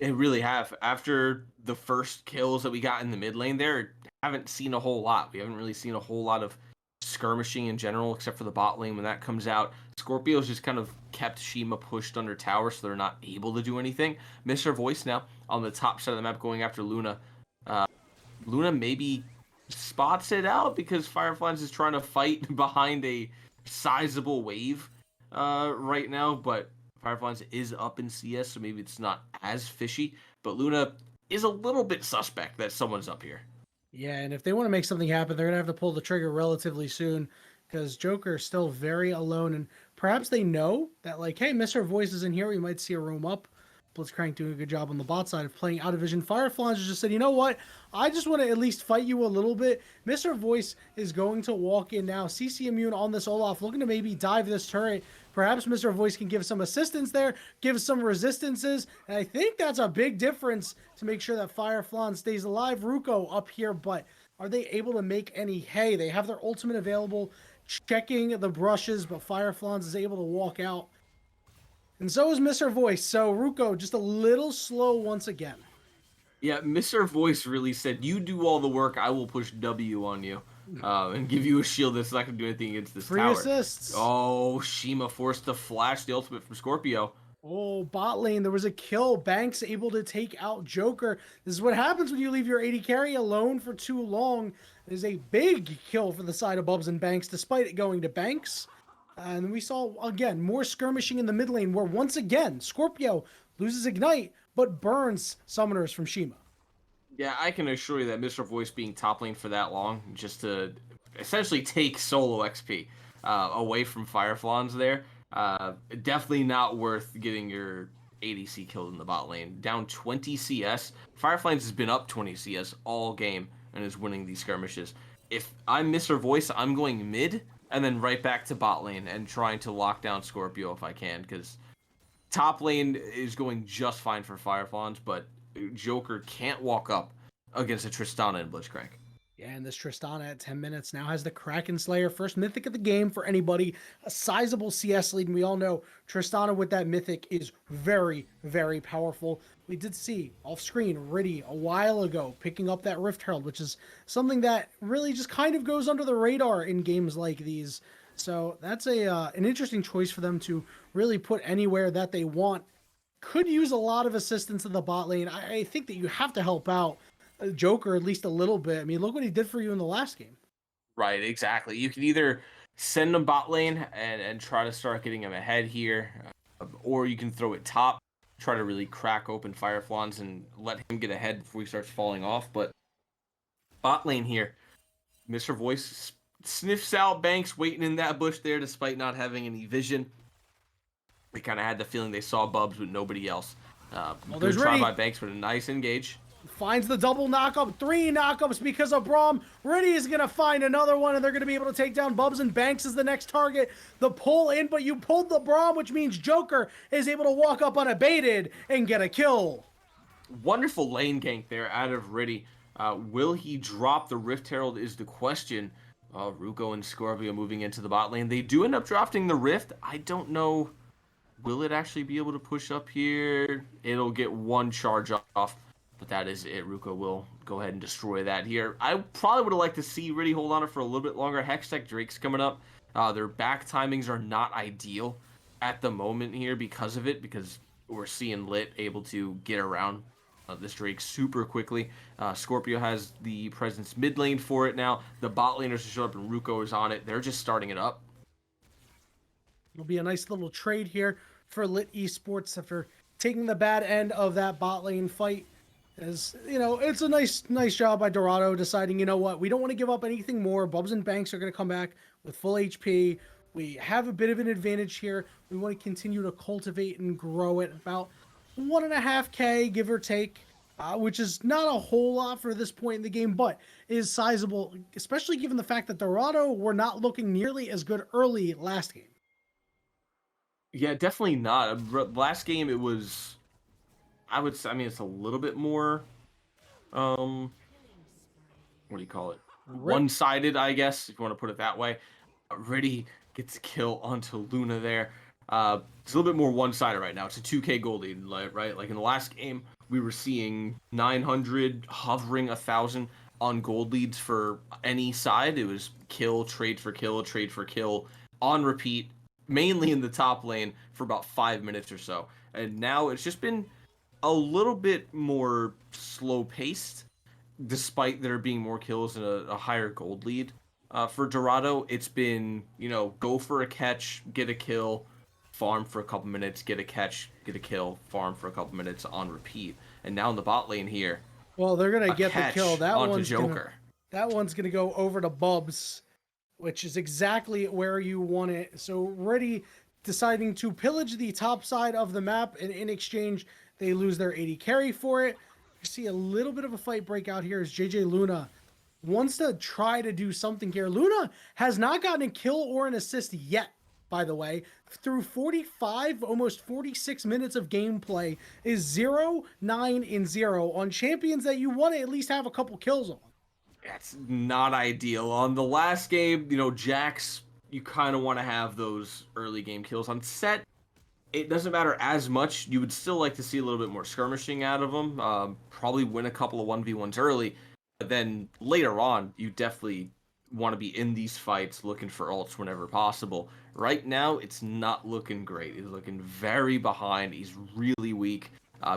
It really have. After the first kills that we got in the mid lane there, haven't seen a whole lot. We haven't really seen a whole lot of skirmishing in general, except for the bot lane when that comes out. Scorpio's just kind of kept Shima pushed under tower, so they're not able to do anything. Mr. Voice now on the top side of the map going after Luna. Luna maybe spots it out because Fireflies is trying to fight behind a sizable wave right now, but Fireflies is up in CS, so maybe it's not as fishy. But Luna is a little bit suspect that someone's up here. Yeah, and if they want to make something happen, they're going to have to pull the trigger relatively soon because Joker is still very alone. And perhaps they know that, like, hey, Mr. Voice is in here. We might see a room up. Blitzcrank doing a good job on the bot side of playing out of vision. Fireflies just said, you know what? I just want to at least fight you a little bit. Mr. Voice is going to walk in now. CC Immune on this Olaf, looking to maybe dive this turret. Perhaps Mr. Voice can give some assistance there, give some resistances. And I think that's a big difference to make sure that Firefly stays alive. Ruko up here, but are they able to make any hay? They have their ultimate available, checking the brushes, but Firefly is able to walk out. And so is Mr. Voice. So Ruko just a little slow once again. Yeah, Mr. Voice really said, you do all the work, I will push W on you. And give you a shield that's not going to do anything against this Free tower. assists. Oh, Shima forced to flash the ultimate from Scorpio. Oh, bot lane, there was a kill. Banks able to take out Joker. This is what happens when you leave your AD carry alone for too long. It is a big kill for the side of Bubs and Banks, despite it going to Banks. And we saw, again, more skirmishing in the mid lane, where once again, Scorpio loses Ignite, but burns summoners from Shima. Yeah, I can assure you that Mr. Voice being top lane for that long, just to essentially take solo XP away from Fireflans there, definitely not worth getting your ADC killed in the bot lane. Down 20 CS, Fireflies has been up 20 CS all game and is winning these skirmishes. If I'm Mr. Voice, I'm going mid and then right back to bot lane and trying to lock down Scorpio if I can, because top lane is going just fine for Fireflans, but Joker can't walk up against a Tristana and Blitzcrank. Yeah, and this Tristana at 10 minutes now has the Kraken Slayer, first mythic of the game for anybody, a sizable CS lead, and we all know Tristana with that mythic is very, very powerful. We did see off-screen Riddy a while ago picking up that Rift Herald, which is something that really just kind of goes under the radar in games like these. So that's an interesting choice for them to really put anywhere that they want. Could use a lot of assistance in the bot lane. I think that you have to help out Joker at least a little bit. I mean, look what he did for you in the last game. Right, exactly. You can either send him bot lane and try to start getting him ahead here, or you can throw it top, try to really crack open Fireflons and let him get ahead before he starts falling off. But bot lane here, Mr. Voice sniffs out Banks waiting in that bush there despite not having any vision. They kind of had the feeling they saw Bubs with nobody else. Well, Good there's try Riddy. by Banks with a nice engage. Finds the double knockup, 3 knockups because of Braum. Riddy is going to find another one, and they're going to be able to take down Bubs, and Banks is the next target. The pull in, but you pulled the Braum, which means Joker is able to walk up unabated and get a kill. Wonderful lane gank there out of Riddy. Will he drop the Rift Herald is the question. Ruko and Scorpio moving into the bot lane. They do end up drafting the Rift. I don't know. Will it actually be able to push up here? It'll get one charge off, but that is it. Ruko will go ahead and destroy that here. I probably would have liked to see Riddy hold on it for a little bit longer. Hextech Drake's coming up. Their back timings are not ideal at the moment here because of it, because we're seeing LiT able to get around this Drake super quickly. Scorpio has the presence mid lane for it now. The bot laners show up and Ruko is on it. They're just starting it up. It'll be a nice little trade here for LiT Esports after taking the bad end of that bot lane fight. As you know, it's a nice job by Dorado deciding, you know what, we don't want to give up anything more. Bubs and Banks are going to come back with full HP. We have a bit of an advantage here. We want to continue to cultivate and grow it about 1.5K, give or take, which is not a whole lot for this point in the game, but is sizable, especially given the fact that Dorado were not looking nearly as good early last game. Yeah, definitely not. Last game it was, I would say, I mean, it's a little bit more, what do you call it? One-sided, I guess, if you want to put it that way. Riddy gets a kill onto Luna there. It's a little bit more one-sided right now. It's a 2K gold lead, right? Like in the last game, we were seeing 900 hovering 1,000 on gold leads for any side. It was kill, trade for kill on repeat, mainly in the top lane for about 5 minutes or so. And now it's just been a little bit more slow-paced, despite there being more kills and a higher gold lead. For Dorado, it's been, go for a catch, get a kill, farm for a couple minutes, get a catch, get a kill, farm for a couple minutes on repeat. And now in the bot lane here, well, they're gonna get the kill. That one's gonna go over to Bubs, which is exactly where you want it. So Riddy deciding to pillage the top side of the map, and in exchange, they lose their 80 carry for it. You see a little bit of a fight break out here as JJ Luna wants to try to do something here. Luna has not gotten a kill or an assist yet, by the way. Through 45, almost 46 minutes of gameplay is 0-9-0 on champions that you want to at least have a couple kills on. That's not ideal. On the last game, Jax, you kind of want to have those early game kills. On Set, it doesn't matter as much. You would still like to see a little bit more skirmishing out of them. Probably win a couple of 1v1s early. But then later on, you definitely want to be in these fights looking for ults whenever possible. Right now, it's not looking great. He's looking very behind. He's really weak.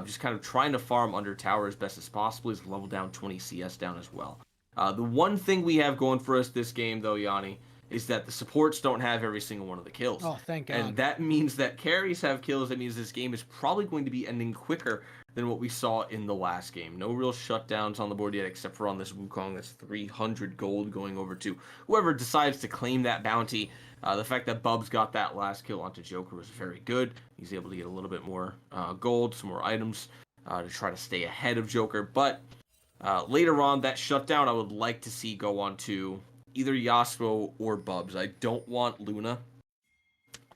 Just kind of trying to farm under tower as best as possible. He's level down 20 CS down as well. The one thing we have going for us this game, though, Yanni, is that the supports don't have every single one of the kills. Oh, thank God. And that means that carries have kills. That means this game is probably going to be ending quicker than what we saw in the last game. No real shutdowns on the board yet, except for on this Wukong. That's 300 gold going over to whoever decides to claim that bounty. The fact that Bubs got that last kill onto Joker was very good. He's able to get a little bit more gold, some more items to try to stay ahead of Joker. But later on, that shutdown I would like to see go on to either Yasuo or Bubs. I don't want Luna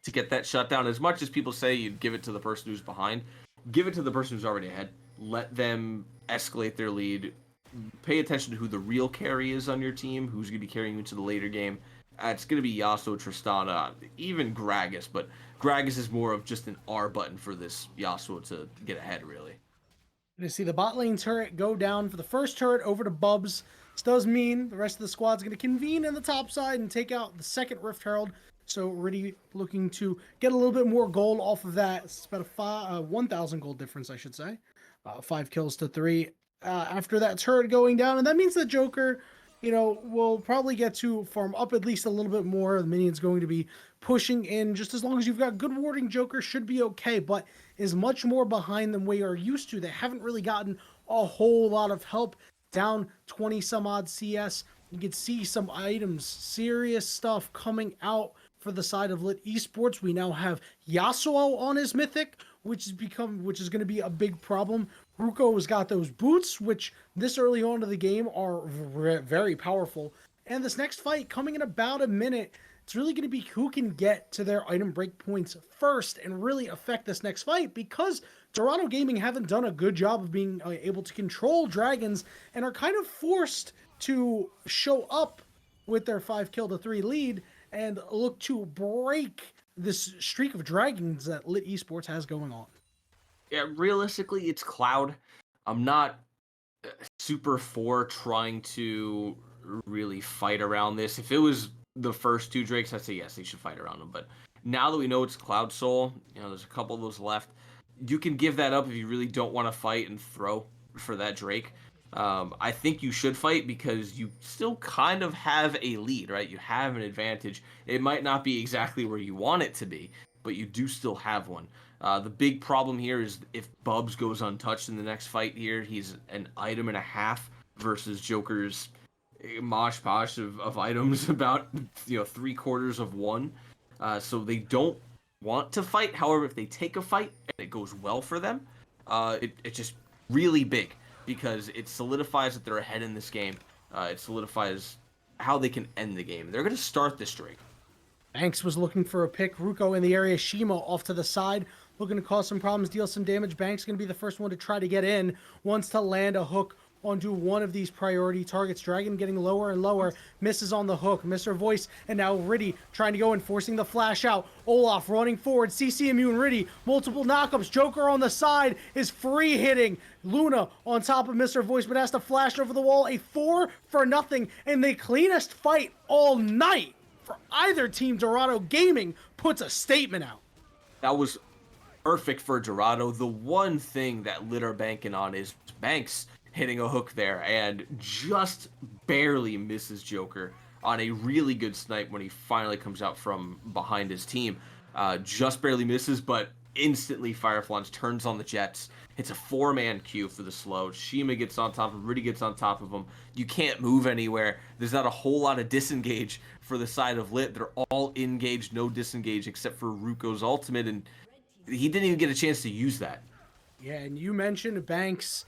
to get that shutdown. As much as people say you'd give it to the person who's behind, give it to the person who's already ahead. Let them escalate their lead, pay attention to who the real carry is on your team, who's going to be carrying you into the later game. It's going to be Yasuo, Tristana, even Gragas, but Gragas is more of just an R button for this Yasuo to get ahead, really. To see the bot lane turret go down for the first turret over to Bubs. This does mean the rest of the squad's going to convene in the top side and take out the second Rift Herald. So really looking to get a little bit more gold off of that. It's about a 1,000 gold difference, I should say. 5 kills to 3 after that turret going down. And that means the Joker, will probably get to farm up at least a little bit more. The minion's going to be pushing in. Just as long as you've got good warding, Joker should be okay. But is much more behind than we are used to. They haven't really gotten a whole lot of help. Down 20 some odd CS. You can see some items, serious stuff coming out for the side of LiT Esports. We now have Yasuo on his mythic, which is going to be a big problem. Ruko has got those boots, which this early on to the game are very powerful. And this next fight coming in about a minute, it's really going to be who can get to their item breakpoints first and really affect this next fight, because Dorado Gaming haven't done a good job of being able to control dragons and are kind of forced to show up with their 5 kill to 3 lead and look to break this streak of dragons that LiT Esports has going on. Yeah, realistically, it's Cloud. I'm not super for trying to really fight around this. If it was the first 2 Drakes, I'd say yes, they should fight around them. But now that we know it's Cloud Soul, there's a couple of those left. You can give that up if you really don't want to fight and throw for that Drake. I think you should fight because you still kind of have a lead, right? You have an advantage. It might not be exactly where you want it to be, but you do still have one. The big problem here is if Bubs goes untouched in the next fight here, he's an item and a half versus Joker's mosh posh of items, about 3/4 of one. So they don't want to fight. However, if they take a fight and it goes well for them, it's just really big because it solidifies that they're ahead in this game. It solidifies how they can end the game. They're going to start this streak. Banks was looking for a pick. Ruko in the area. Shima off to the side, looking to cause some problems, deal some damage. Banks going to be the first one to try to get in. Wants to land a hook onto one of these priority targets. Dragon getting lower and lower. Misses on the hook. Mr. Voice, and now Riddy trying to go and forcing the flash out. Olaf running forward. CC immune Riddy. Multiple knockups. Joker on the side is free hitting. Luna on top of Mr. Voice, but has to flash over the wall. A 4-0, and the cleanest fight all night for either team. Dorado Gaming puts a statement out. That was perfect for Dorado. The one thing that LiT are banking on is Banks hitting a hook there and just barely misses Joker on a really good snipe when he finally comes out from behind his team. Just barely misses, but instantly Fireflans turns on the Jets. It's a 4-man queue for the slow. Shima gets on top of him. Riddy gets on top of him. You can't move anywhere. There's not a whole lot of disengage for the side of LiT. They're all engaged, no disengage, except for Ruko's ultimate, and he didn't even get a chance to use that. Yeah, and you mentioned Banks,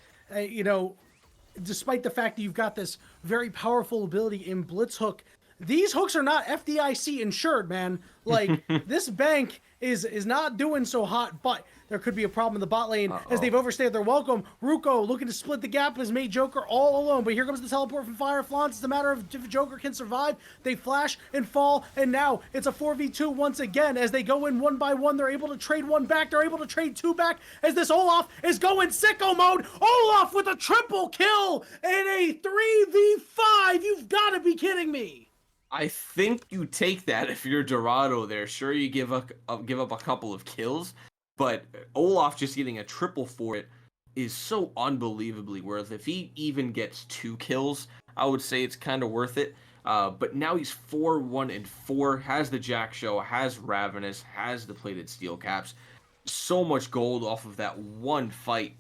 despite the fact that you've got this very powerful ability in Blitz Hook, these hooks are not FDIC insured, man. Like, this bank is not doing so hot, but there could be a problem in the bot lane as they've overstayed their welcome. Ruko looking to split the gap has made Joker all alone, but here comes the teleport from Fireflans. It's a matter of if Joker can survive. They flash and fall, and now it's a 4v2 once again as they go in one by one. They're able to trade one back. They're able to trade 2 back as this Olaf is going sicko mode. Olaf with a triple kill and a 3v5. You've got to be kidding me. I think you take that if you're Dorado there. Sure, you give up a couple of kills, but Olaf just getting a triple for it is so unbelievably worth it. If he even gets 2 kills, I would say it's kind of worth it. But now he's 4-1-4, has the Jack Show, has Ravenous, has the plated steel caps. So much gold off of that one fight.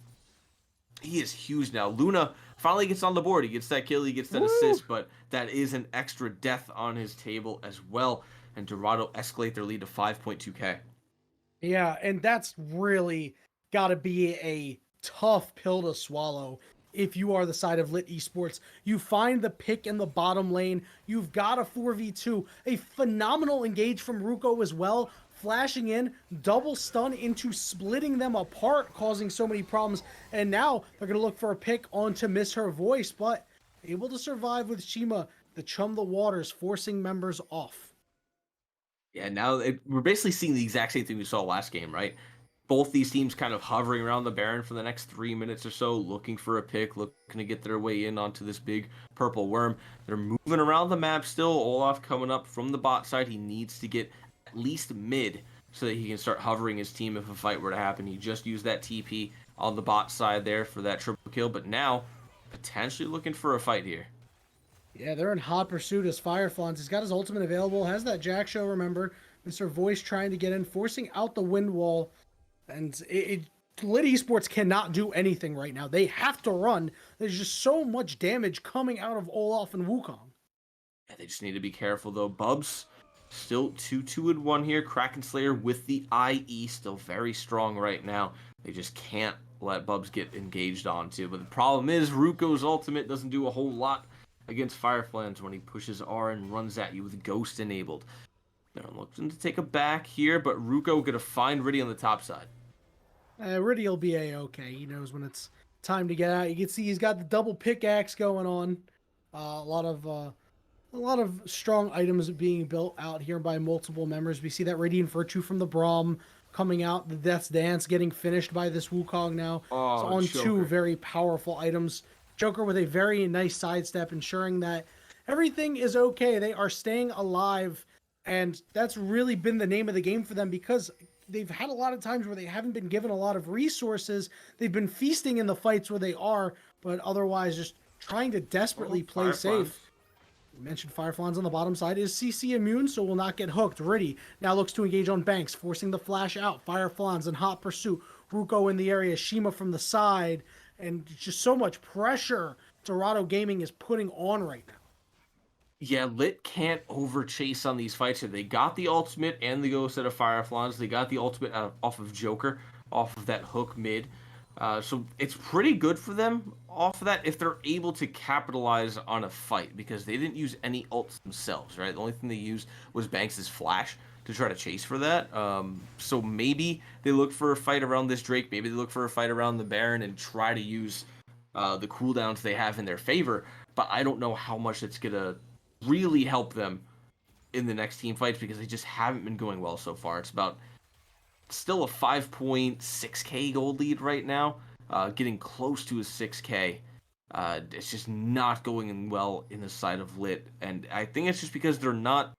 He is huge now. Luna finally gets on the board. He gets that kill, he gets that assist, but that is an extra death on his table as well. And Dorado escalate their lead to 5.2k. Yeah, and that's really got to be a tough pill to swallow if you are the side of LiT Esports. You find the pick in the bottom lane. You've got a 4v2. A phenomenal engage from Ruko as well. flashing in, double stun into splitting them apart, causing so many problems. And now they're going to look for a pick on to Miss Her Voice, but able to survive with Shima, the chum the waters, forcing members off. Yeah, now we're basically seeing the exact same thing we saw last game, right? Both these teams kind of hovering around the Baron for the next 3 minutes or so, looking for a pick, looking to get their way in onto this big purple worm. They're moving around the map still. Olaf coming up from the bot side. He needs to get at least mid so that he can start hovering his team if a fight were to happen. He just used that TP on the bot side there for that triple kill, but now potentially looking for a fight here. Yeah, they're in hot pursuit as Fireflans. He's got his ultimate available, has that Jack show, remember. Mr. Voice trying to get in, forcing out the wind wall. And LiT Esports cannot do anything right now. They have to run. There's just so much damage coming out of Olaf and Wukong. Yeah, they just need to be careful though. Bubs still 2-2-1 here. Kraken Slayer with the IE still very strong right now. They just can't let Bubs get engaged onto. But the problem is Ruko's ultimate doesn't do a whole lot against Fireflans when he pushes R and runs at you with Ghost enabled. They're looking to take a back here, but Ruko gonna find Riddy on the top side. Riddy will be a-okay. He knows when it's time to get out. You can see he's got the double pickaxe going on. A lot of strong items being built out here by multiple members. We see that Radiant Virtue from the Braum coming out. The Death's Dance getting finished by this Wukong now. Oh, so on Joker. two very powerful items. Joker with a very nice sidestep, ensuring that everything is okay. They are staying alive, and that's really been the name of the game for them because they've had a lot of times where they haven't been given a lot of resources. They've been feasting in the fights where they are, but otherwise just trying to desperately play safe. We mentioned Fireflans on the bottom side. Is CC immune, so will not get hooked. Riddy now looks to engage on Banks, forcing the flash out. Fireflans in hot pursuit. Ruko in the area. Shima from the side. And just so much pressure Dorado Gaming is putting on right now. Yeah, LiT can't overchase on these fights here. They got the ultimate and the Ghost out of Fireflans. They got the ultimate off of Joker, off of that hook mid. So it's pretty good for them off of that if they're able to capitalize on a fight because they didn't use any ults themselves, right? The only thing they used was Banks' flash to try to chase for that. So maybe they look for a fight around this Drake. Maybe they look for a fight around the Baron and try to use the cooldowns they have in their favor. But I don't know how much it's going to really help them in the next team fights because they just haven't been going well so far. It's about still a 5.6k gold lead right now, getting close to a 6k. It's just not going well in the side of LiT, and I think it's just because they're not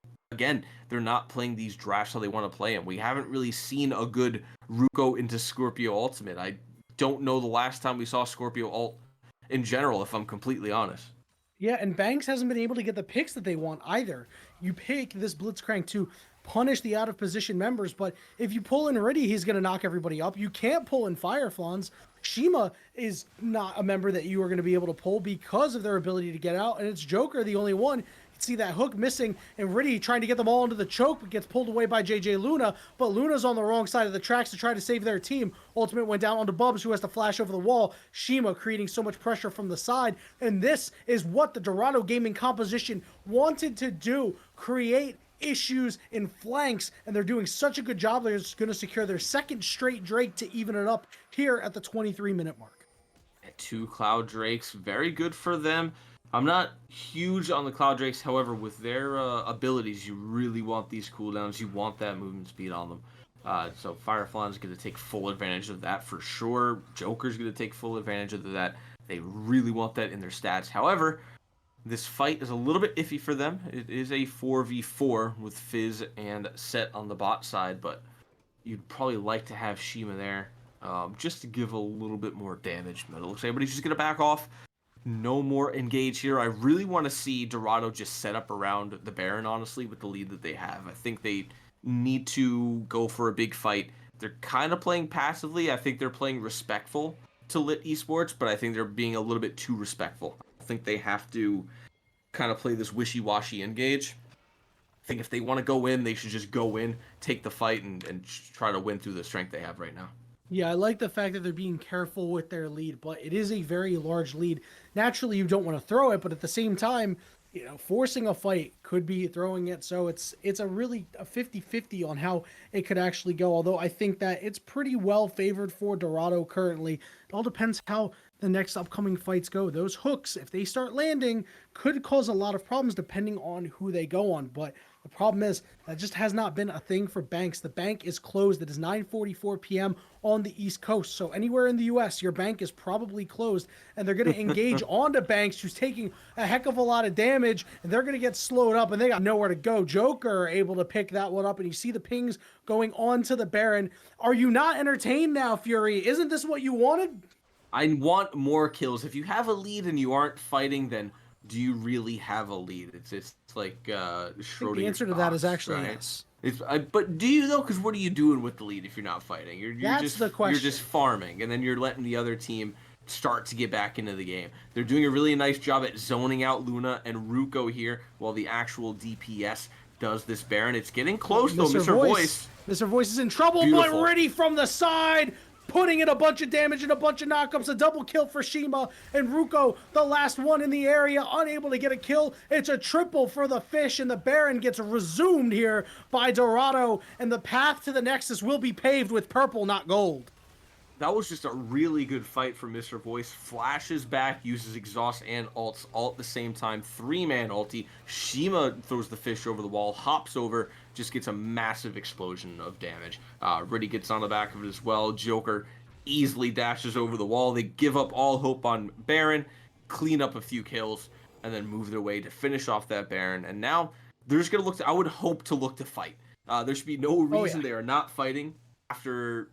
playing these drafts how they want to play them. We haven't really seen a good Ruko into Scorpio ultimate. I don't know the last time we saw Scorpio ult in general, if I'm completely honest. Yeah, and Banks hasn't been able to get the picks that they want either. You pick this Blitzcrank to punish the out-of-position members, but if you pull in Riddy, he's going to knock everybody up. You can't pull in Fireflans. Shima is not a member that you are going to be able to pull because of their ability to get out, and it's Joker, the only one. See that hook missing, and Riddy trying to get them all into the choke, but gets pulled away by JJ Luna. But Luna's on the wrong side of the tracks to try to save their team. Ultimate went down onto Bubs, who has to flash over the wall. Shima creating so much pressure from the side. And this is what the Dorado Gaming composition wanted to do. Create issues in flanks, and they're doing such a good job. They're going to secure their second straight Drake to even it up here at the 23-minute mark. 2 Cloud Drakes, very good for them. I'm not huge on the Cloud Drakes, however, with their abilities, you really want these cooldowns. You want that movement speed on them. So Firefly's going to take full advantage of that for sure. Joker's going to take full advantage of that. They really want that in their stats. However, this fight is a little bit iffy for them. It is a 4v4 with Fizz and Set on the bot side, but you'd probably like to have Shima there just to give a little bit more damage. But it looks like everybody's just going to back off. No more engage here. I really want to see Dorado just set up around the Baron, honestly, with the lead that they have. I think they need to go for a big fight. They're kind of playing passively. I think they're playing respectful to LiT Esports, but I think they're being a little bit too respectful. I think they have to kind of play this wishy-washy engage. I think if they want to go in, they should just go in, take the fight, and try to win through the strength they have right now. Yeah, I like the fact that they're being careful with their lead, but it is a very large lead. Naturally, you don't want to throw it, but at the same time, forcing a fight could be throwing it. So it's a really a 50-50 on how it could actually go. Although I think that it's pretty well favored for Dorado currently. It all depends how the next upcoming fights go. Those hooks, if they start landing, could cause a lot of problems depending on who they go on. But the problem is that just has not been a thing for banks. The bank is closed. It is 9:44 p.m. on the East Coast. So anywhere in the US, your bank is probably closed, and they're going to engage onto banks who's taking a heck of a lot of damage, and they're going to get slowed up, and they got nowhere to go. Joker able to pick that one up, and you see the pings going on to the Baron. Are you not entertained now, Fury? Isn't this what you wanted? I want more kills. If you have a lead and you aren't fighting, then do you really have a lead? It's like I think the Schrodinger's answer to that is box, actually right? yes. But do you though? Because what are you doing with the lead if you're not fighting? That's the question. You're just farming, and then you're letting the other team start to get back into the game. They're doing a really nice job at zoning out Luna and Ruko here, while the actual DPS does this Baron. It's getting close though, Mr. Voice. Mr. Voice is in trouble, Beautiful. but ready from the side, putting in a bunch of damage and a bunch of knockups. A double kill for Shima, and Ruko, the last one in the area, unable to get a kill. It's a triple for the Fish, and the Baron gets resumed here by Dorado, and the path to the Nexus will be paved with purple, not gold. That was just a really good fight for Mr. Voice. Flashes back, uses exhaust and ults all at the same time. 3-man ulti. Shima throws the Fish over the wall, hops over, just gets a massive explosion of damage. Riddy gets on the back of it as well. Joker easily dashes over the wall. They give up all hope on Baron, clean up a few kills, and then move their way to finish off that Baron. And now they're just going to look to, I would hope to look to fight. There should be no reason they are not fighting after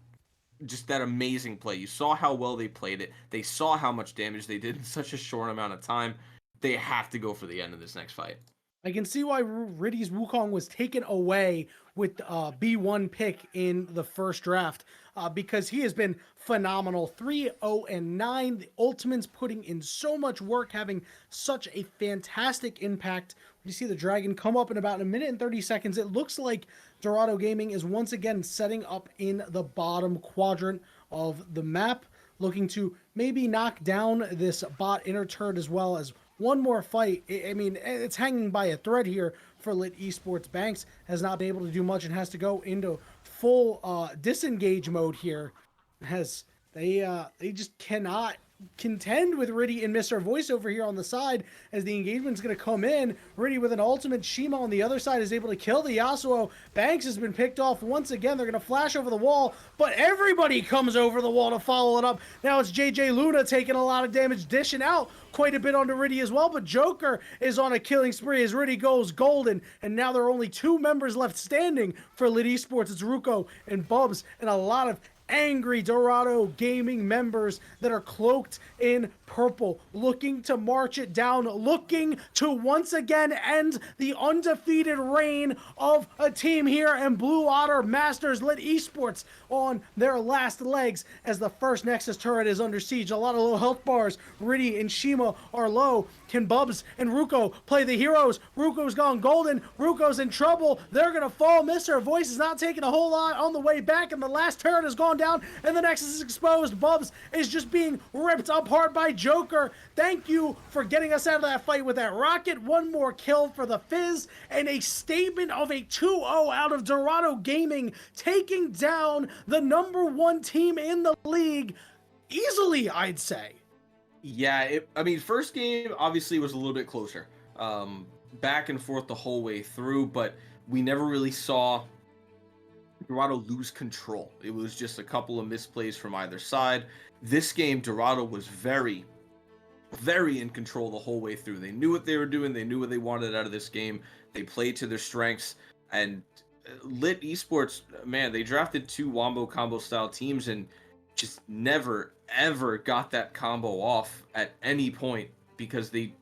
just that amazing play. You saw how well they played it. They saw how much damage they did in such a short amount of time. They have to go for the end of this next fight. I can see why Riddy's Wukong was taken away with B1 pick in the first draft because he has been phenomenal. 3-0-9. The Ultimate's putting in so much work, having such a fantastic impact. You see the Dragon come up in about a minute and 30 seconds. It looks like Dorado Gaming is once again setting up in the bottom quadrant of the map, looking to maybe knock down this bot inner turret as well as one more fight. I mean, it's hanging by a thread here for LiT Esports. Banks has not been able to do much and has to go into full disengage mode here, as they just cannot contend with Riddy and Mr. Voice over here on the side as the engagement's going to come in. Riddy with an ultimate. Shima on the other side is able to kill the Yasuo. Banks has been picked off once again. They're going to flash over the wall, but everybody comes over the wall to follow it up. Now it's JJ Luna taking a lot of damage, dishing out quite a bit onto Riddy as well, but Joker is on a killing spree as Riddy goes golden, and now there are only 2 members left standing for LiT Esports. It's Ruko and Bubs, and a lot of angry Dorado Gaming members that are cloaked in purple, looking to march it down, looking to once again end the undefeated reign of a team here, and Blue Otter Masters LiT Esports on their last legs as the first Nexus turret is under siege. A lot of low health bars. Riddy and Shima are low. Can Bubs and Ruko play the heroes? Ruko's gone golden. Ruko's in trouble. They're gonna fall. Mr. Voice is not taking a whole lot on the way back, and the last turret has gone down, and the Nexus is exposed. Bubs is just being ripped apart by Joker. Thank you for getting us out of that fight with that rocket. One more kill for the Fizz, and a statement of a 2-0 out of Dorado Gaming, taking down the #1 team in the league easily, I'd say. Yeah, I mean, first game obviously was a little bit closer. Back and forth the whole way through, but we never really saw Dorado lose control. It was just a couple of misplays from either side. This game, Dorado was very, very in control the whole way through. They knew what they were doing. They knew what they wanted out of this game. They played to their strengths. And LiT Esports, man, they drafted 2 Wombo combo style teams and just never, ever got that combo off at any point because they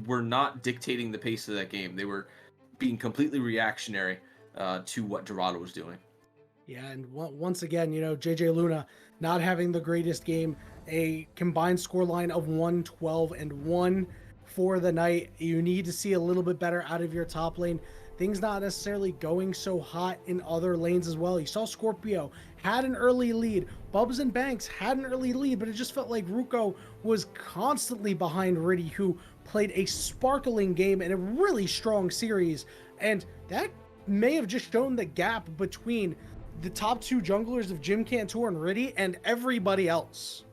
were not dictating the pace of that game. They were being completely reactionary to what Dorado was doing. Yeah, and once again, JJ Luna not having the greatest game. A combined scoreline of 1-12-1 for the night. You need to see a little bit better out of your top lane. things not necessarily going so hot in other lanes as well. You saw Scorpio had an early lead, Bubs and Banks had an early lead, but it just felt like Ruko was constantly behind Riddy, who played a sparkling game and a really strong series, and that may have just shown the gap between the top two junglers of Jim Cantor and Riddy and everybody else.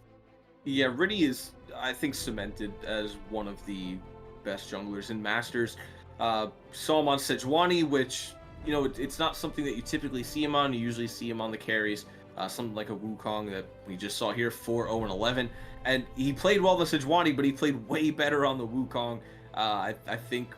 Yeah, Riddy is, I think, cemented as one of the best junglers in Masters. Saw him on Sejuani, which, you know, it's not something that you typically see him on. You usually see him on the carries. Something like a Wukong that we just saw here, 4-0-11. And he played well the Sejuani, but he played way better on the Wukong. I think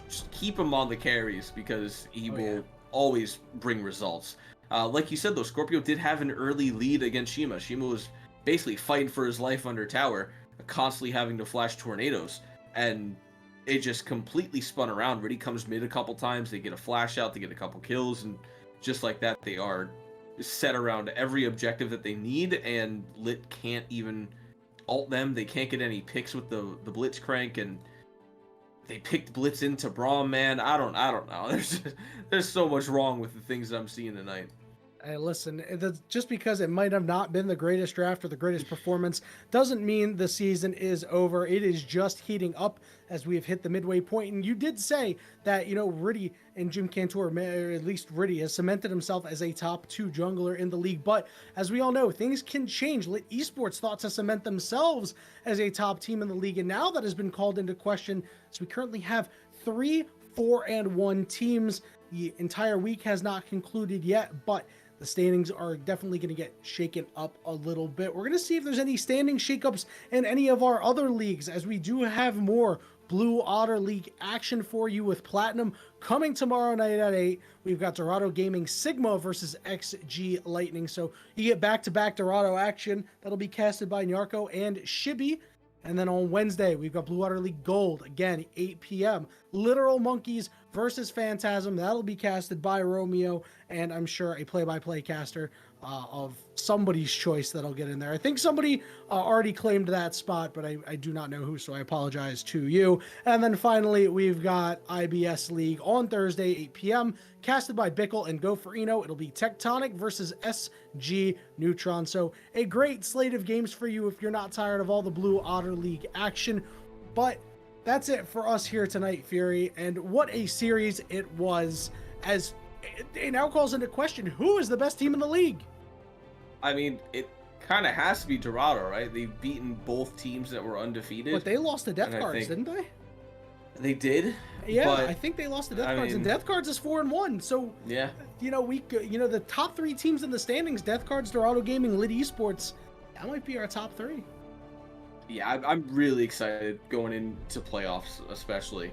just keep him on the carries because he will always bring results. Like you said, though, Scorpio did have an early lead against Shima. Shima was basically fighting for his life under tower, constantly having to flash tornadoes. And it just completely spun around. Riddy comes mid a couple times, they get a flash out, they get a couple kills, and just like that, they are set around every objective that they need, and LiT can't even ult them. They can't get any picks with the Blitz crank, and they picked Blitz into Braum, man. I don't know. There's so much wrong with the things that I'm seeing tonight. Hey, listen, just because it might have not been the greatest draft or the greatest performance doesn't mean the season is over. It is just heating up as we have hit the midway point. And you did say that, you know, Riddy and Jim Cantor, or at least Riddy, has cemented himself as a top two jungler in the league. But as we all know, things can change. LiT Esports thought to cement themselves as a top team in the league. And now that has been called into question, as we currently have 3, 4-1 teams. The entire week has not concluded yet, but the standings are definitely going to get shaken up a little bit. We're going to see if there's any standing shakeups in any of our other leagues, as we do have more Blue Otter League action for you with Platinum coming tomorrow night at 8. We've got Dorado Gaming Sigma versus XG Lightning. So you get back-to-back Dorado action. That'll be casted by Nyarko and Shibi. And then on Wednesday, we've got Blue Water League Gold, again, 8 p.m. Literal Monkeys versus Phantasm. That'll be casted by Romeo, and I'm sure a play-by-play caster of somebody's choice that'll get in there. I think somebody already claimed that spot, but I do not know who, so I apologize to you. And then finally, we've got IBS League on Thursday, 8 p.m., casted by Bickle and Goferino. It'll be Tectonic versus SG Neutron. So a great slate of games for you if you're not tired of all the Blue Otter League action. But that's it for us here tonight, Fury. And what a series it was, as it now calls into question, who is the best team in the league? I mean, it kind of has to be Dorado, right? They've beaten both teams that were undefeated. But they lost to Death Cards, didn't they? They did. Yeah, I think they lost to Death Cards, and Death Cards is 4-1. So yeah, you know, the top 3 teams in the standings: Death Cards, Dorado Gaming, LiT Esports. That might be our top 3. Yeah, I'm really excited going into playoffs, especially.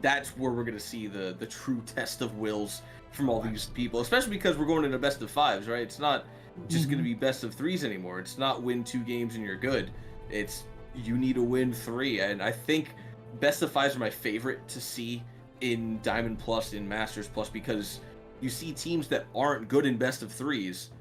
That's where we're gonna see the true test of wills from all these people, especially because we're going into best of 5s, right? It's not just gonna be best of 3s anymore. It's not win 2 games and you're good. It's you need to win 3, and I think best of 5s are my favorite to see in Diamond Plus, in Masters Plus, because you see teams that aren't good in best of 3s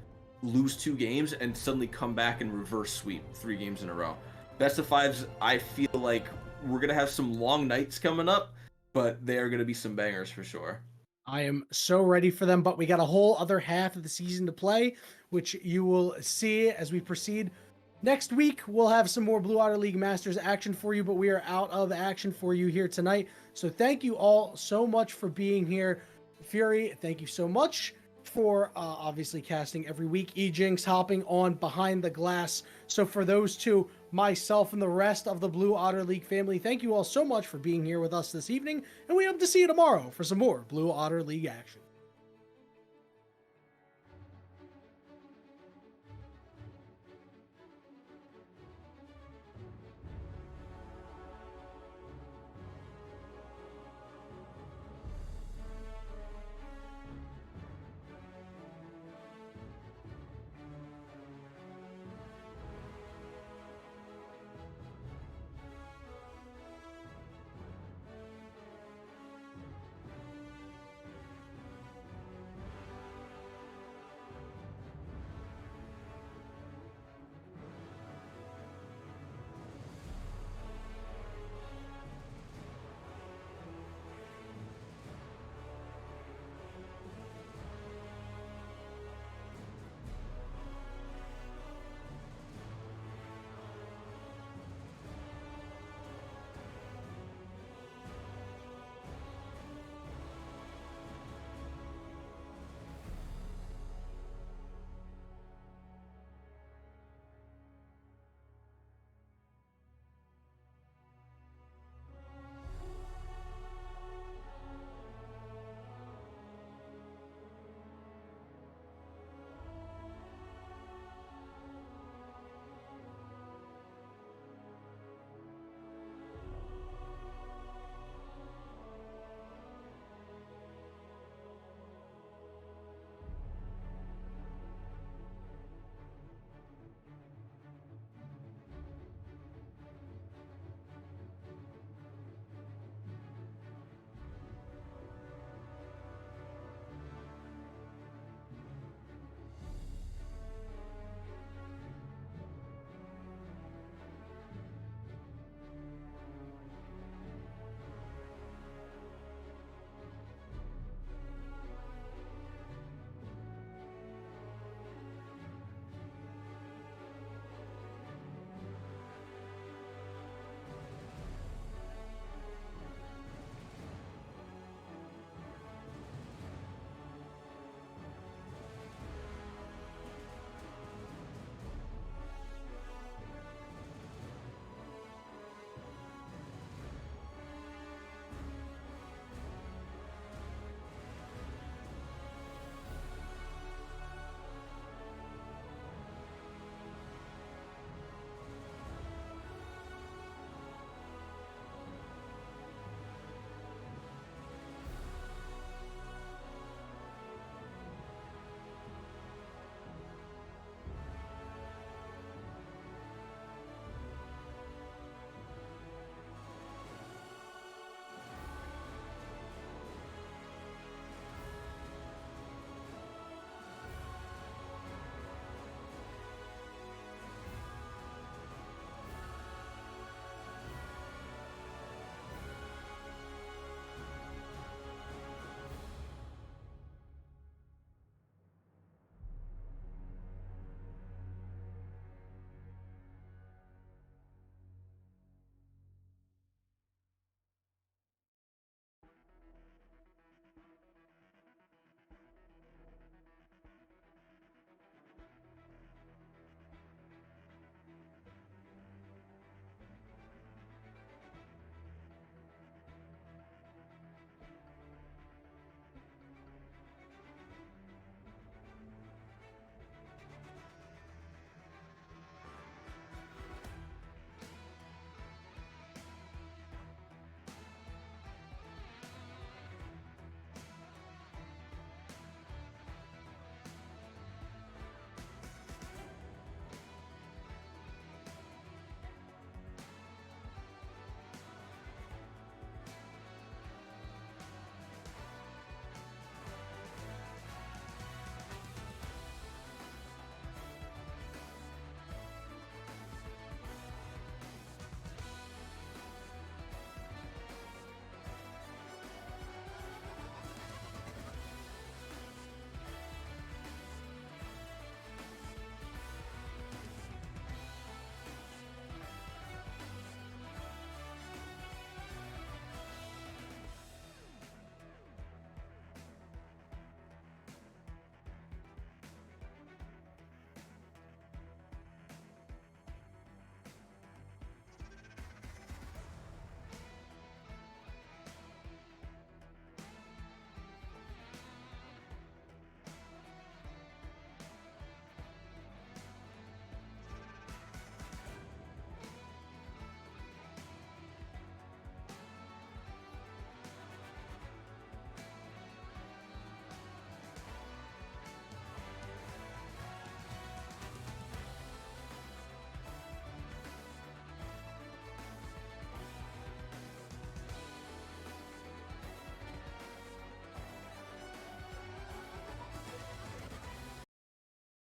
lose 2 games and suddenly come back and reverse sweep 3 games in a row. Best of 5s, I feel like we're gonna have some long nights coming up, but they are gonna be some bangers for sure. I am so ready for them, but we got a whole other half of the season to play, which you will see as we proceed. Next week, we'll have some more Blue Otter League Masters action for you, but we are out of action for you here tonight. So thank you all so much for being here. Fury, thank you so much for obviously casting every week. Ejinx hopping on Behind the Glass. So for those two, myself and the rest of the Blue Otter League family, thank you all so much for being here with us this evening, and we hope to see you tomorrow for some more Blue Otter League action.